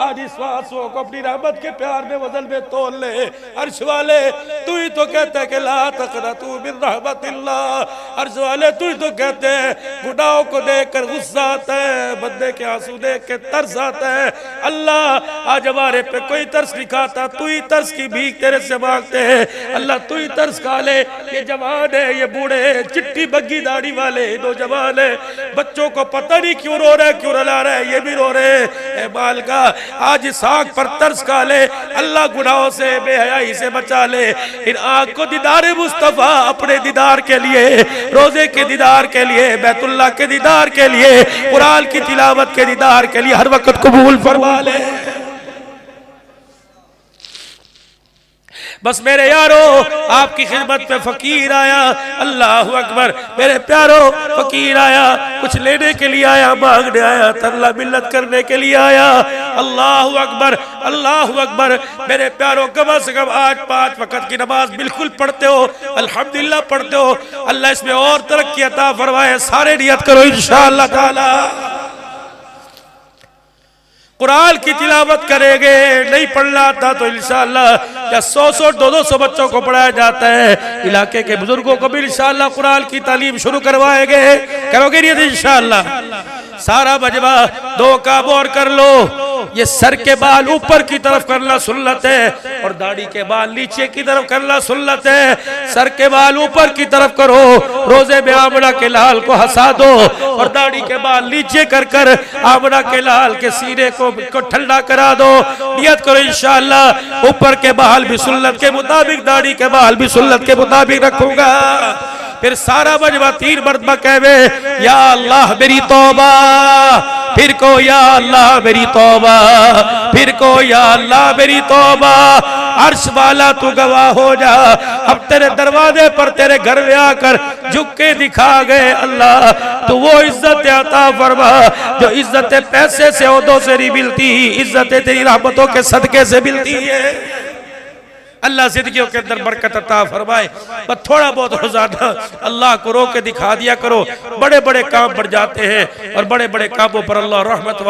आज इस आंसुओं को अपनी रहमत के प्यार में वजन में तोल ले। अर्श वाले, तू ही तो कहते है कि ला तक़नतू मिन रहमतिल्लाह। अर्श वाले, तू ही तो कहते हैं गुनाहों को देखकर गुस्सा आता है, बंदे के आंसू देख के तरस आता है। अल्लाह आज हमारे पे कोई तरस नहीं खाता, तू ही तरस की भीख तेरे से मांगते हैं। अल्लाह तू ही तरस खा ले। ये जवान है, ये बूढ़े, चिट्टी बग्गी दाढ़ी वाले नौजवान है, बच्चों को पता नहीं क्यों रो रहे, क्यों रुला रहे, ये भी रो रहे। माल का आज इस आँख पर तरस खा ले। अल्लाह गुनाहों से, बेहयाई से बचा ले। इन आँख को दीदार मुस्तफा, अपने दीदार के लिए, रोजे के दीदार के लिए, बैतुल्लाह के दीदार के लिए, कुरान की तिलावत के दीदार के लिए हर वक्त कबूल फरमा ले। बस मेरे यारो, आपकी खिदमत में फकीर आया, अल्लाह अकबर। मेरे प्यारो, फकीर आया, कुछ लेने के लिए आया, मांगने आया, तरला मिल्लत करने के लिए आया। अल्लाह अकबर, अल्लाह अकबर। मेरे प्यारो, कम से कम आज 5 वक्त की नमाज बिल्कुल पढ़ते हो, अल्हम्दुलिल्लाह पढ़ते हो। अल्लाह इसमें और तरक्की अता फरमाए। सारे नियत करो इंशाअल्लाह ताला। कुरान की तिलावत करेंगे, नहीं पढ़ना था तो इंशाअल्लाह या 100-100, 200 बच्चों को पढ़ाया जाता है। इलाके के बुजुर्गों को भी इंशाअल्लाह कुरान की तालीम शुरू करवाएंगे। करोगे नहीं इंशाअल्लाह? सारा मजमा 2 काम और कर लो। ये सर के बाल ऊपर की तरफ करना सुन्नत है, और दाढ़ी के बाल नीचे की तरफ करना सुन्नत है। सर के बाल ऊपर की तरफ करो, रोजे में आमना के लाल को हंसा दो, और दाढ़ी के बाल नीचे कर कर आमना के लाल के सीने को ठंडा करा दो। नियत करो इंशाअल्लाह, ऊपर के बाल भी सुन्नत के मुताबिक, दाढ़ी के बाल भी सुन्नत के मुताबिक रखूंगा। फिर सारा मजमा 3 मरतबा कहवे, या अल्लाह मेरी तौबा, फिर को या अल्लाह मेरी तौबा, फिर को या अल्लाह मेरी तौबा। अर्श वाला तू गवाह हो जा, अब तेरे दरवाजे पर, तेरे घर में आकर झुक के दिखा गए। अल्लाह तो वो इज्जत अता फरमा जो इज्जत पैसे से, ओहदों से नहीं मिलती, इज्जत तेरी रहमतों के सदके से मिलती है। अल्लाह जिंदगियों के अंदर बरकत अता फरमाए। बस थोड़ा बहुत रोजाना अल्लाह को रो के दिखा दिया करो, बड़े बड़े काम बढ़ जाते हैं। और बड़े बड़े कामों पर अल्लाह रहमत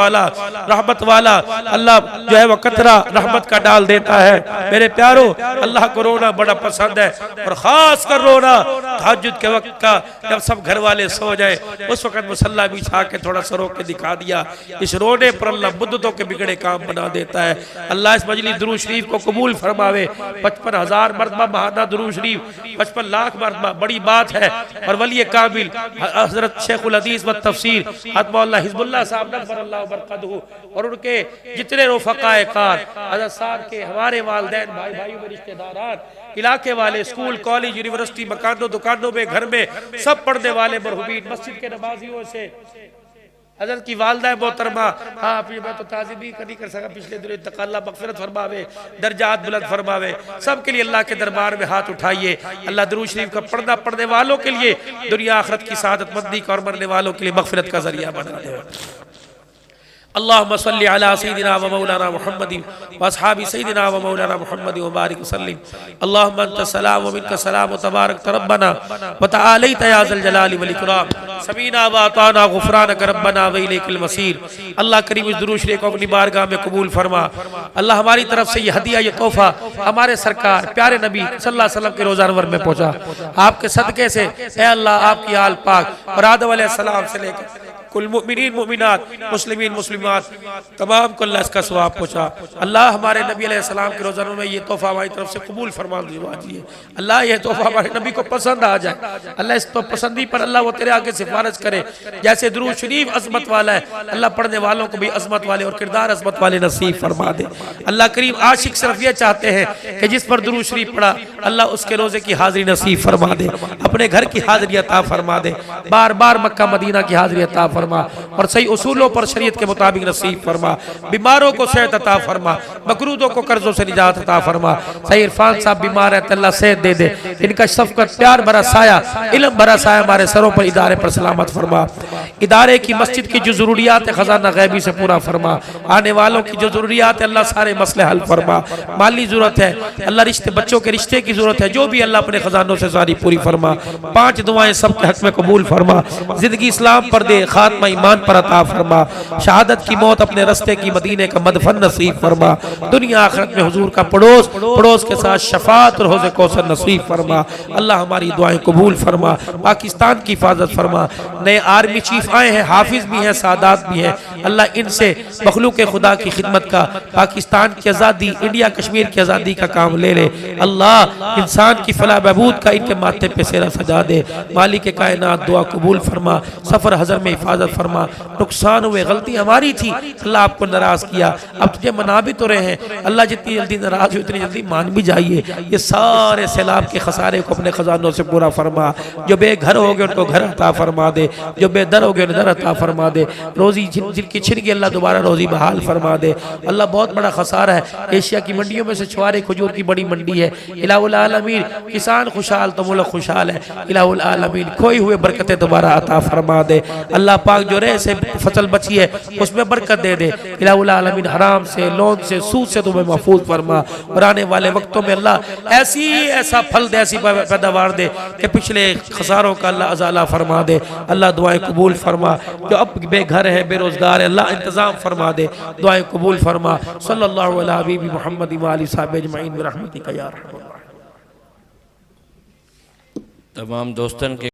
वाला अल्लाह जो है वो कतरा रहमत का डाल देता है। मेरे प्यारो, अल्लाह को रोना बड़ा पसंद है, और खास कर रोना तहज्जुद के वक्त का, जब सब घर वाले सो जाए, उस वक्त मुसल्ला बिछा के थोड़ा सा रो के दिखा दिया। इस रोने पर अल्लाह मुद्दतों के बिगड़े काम बना देता है। अल्लाह इस मजलिस दुरूद शरीफ को कबूल फरमावे। 55,000 मरतबा महाना दुरूद शरीफ, 55 लाख मरतबा, बड़ी बात है। और वली काबिल हजरत शेखुल हदीस व तफसीर हज़रत मौलाना हिज़्बुल्लाह साहब नफ़रअल्लाहु बरकतहू, और उनके जितने रफ़क़ाए कार, हज़रत साहब के, हमारे वालिदैन, भाई भाइयों में रिश्तेदारान, इलाके वाले, स्कूल कॉलेज यूनिवर्सिटी, मकानों दुकानों में, घर में, सब पढ़ने वाले मरहूमीन, मस्जिद के नमाजियों से हज़रत की वालदा मोहतरमा, हाँ अपनी मैं तो ताज़ी भी नहीं कर सका पिछले दिनों, इंतकाल मग़फ़िरत फरमावे, दर्जात बुलंद फरमावे। सब के लिए अल्लाह के दरबार में हाथ उठाइए। अल्लाह दुरूद शरीफ का पढ़ना पढ़ने वालों के लिए दुनिया आखिरत की सआदत मंदी का और मरने वालों के लिए मग़फ़िरत का ज़रिया बना दे। अल्लाहुम्मा सल्लि अला सय्यिदिना व मौलाना मुहम्मदिन व अस्हाबि सय्यिदिना व मौलाना मुहम्मदिन व बारिक वसल्लिम। अल्लाहुम्मा अंता सलाम व मिनका सलाम व तबारक रब्बना व तआलैता या ज़ल जलाली वल इकराम। समीना व अताना गुफ़रानक रब्बना व इलैकल मसीर। अल्लाह करीम इस दुरूद शरीफ को अपनी बारगाह में कबूल फरमा। अल्लाह हमारी तरफ से ये हदिया, ये तोहफा हमारे सरकार प्यारे नबी सल्लल्लाहु अलैहि वसल्लम के रोज़ा अनवर में पहुंचा। आपके सदक़े से ए अल्लाह आपकी आल पाक और आदम अलैहिस्सलाम से लेकर कुल मुमिनीन मुमिनात, मुस्लिमीन मुस्लिमात तमाम को अल्लाह इसका सवाब पहुँचा। अल्लाह हमारे नबी अलैहिस्सलाम के रोज़ा में ये तोहफा हमारी तरफ से कबूल फरमा दीजिए। अल्लाह ये तोहफा हमारे नबी को पसंद आ जाए। अल्लाह इस तो पसंदी पर अल्लाह वो तेरे आगे सिफारिश करे। जैसे दुरूद शरीफ अज़मत वाला है, अल्लाह पढ़ने वालों को भी अज़मत वाले और किरदार अज़मत वाले नसीब फरमा दे। अल्लाह करीम आशिक सिर्फ ये चाहते हैं कि जिस पर दुरूद शरीफ पढ़ा अल्लाह उसके रोज़े की हाज़िरी नसीब फरमा दे, अपने घर की हाज़िरी अता फरमा दे, बार बार मक्का मदीना की हाज़िरी अता फरमा और सही उसूलों पर शरीयत के मुताबिक नसीब फरमा। बीमारों को सेहत अता फरमा, मकरूदों को कर्जों से निजात अता फरमा। सही इरफान साहब बीमार है तो अल्लाह सेहत दे दे, इनका शफ़क़त प्यार भरा साया, इल्म भरा साया हमारे सरों पर इदारे पर सलामत फरमा। इदारे की मस्जिद की जो ज़रूरियात है खजाना गैबी से पूरा फरमा। आने वालों की जो ज़रूरियात है अल्लाह सारे मसले हल फरमा। माली ज़रूरत है अल्लाह, रिश्ते बच्चों के रिश्ते की ज़रूरत है, जो भी अल्लाह अपने खजानों से सारी पूरी फरमा। 5 दुआएं सबके हक में कबूल फरमा। ज़िंदगी इस्लाम पर दे, खात्मा ईमान पर अता फरमा। शहादत की मौत अपने रस्ते की मदीने का मदफन नसीब फरमा। दुनिया आखिरत में हुजूर का पड़ोस, पड़ोस के साथ शफात और हौज़े कौसर नसीब फरमा। अल्लाह हमारी दुआएं कबूल फरमा। पाकिस्तान की हिफाजत फरमा। नए आर्मी चीफ आए हैं, हाफिज भी हैं, सादात भी हैं। अल्लाह इनसे मखलूक खुदा की खिदमत का, पाकिस्तान की आज़ादी, इंडिया कश्मीर की आज़ादी का काम ले ले। अल्लाह इंसान की फलाह बहबूद का इनके माथे पे सेरा सजा दे। मालिक कायनात दुआ कबूल फरमा। सफ़र हज़र में हिफाजत फरमा। नुकसान हुए, गलती हमारी थी, अल्लाह आपको नाराज़ किया, अब तुझे मना भी तो रहे हैं। अल्लाह जितनी जल्दी नाराज़ हो उतनी जल्दी मान भी जाइए। ये सारे सैलाब के खसारे को अपने खजानों से पूरा फरमा। जो बेघर हो गए उनको घर अता फरमा दे, जो बेदर हो गए उन्हें दर अता फरमा दे। रोज़ी जिनकी छिन गई अल्लाह दोबारा रोज़ी बहाल फरमा दे। अल्लाह बहुत बड़ा खसारा है, एशिया की मंडियों में से छुआरे खजूर की बड़ी मंडी है। इलाहुल आलमीन किसान खुशहाल तो मुल्क खुशहाल है। इलाहुल आलमीन खोई हुए बरकतें दोबारा अता फरमा दे। अल्लाह पाक जो रहे से फसल बची है उसमें बरकत दे दे। इलाहुल आलमीन हराम से, लोन से, सूद से तुम्हें महफूज फरमा। और आने वाले वक्तों में अल्लाह ऐसा फल दे, ऐसी पैदावार दे कि पिछले खसारों का अल्लाह अज़ाला फरमा दे। अल्लाह दुआएं कबूल फरमा। जो अब बेघर है, बेरोजगार है, अल्लाह इंतजाम फरमा दे, दुआएं कबूल फरमा। सल्लल्लाहु अलैहि हबीबी मुहम्मद व आलिहि सहाबी अजमईन बिरहमतिका या अरहमर राहिमीन। तमाम दोस्तन के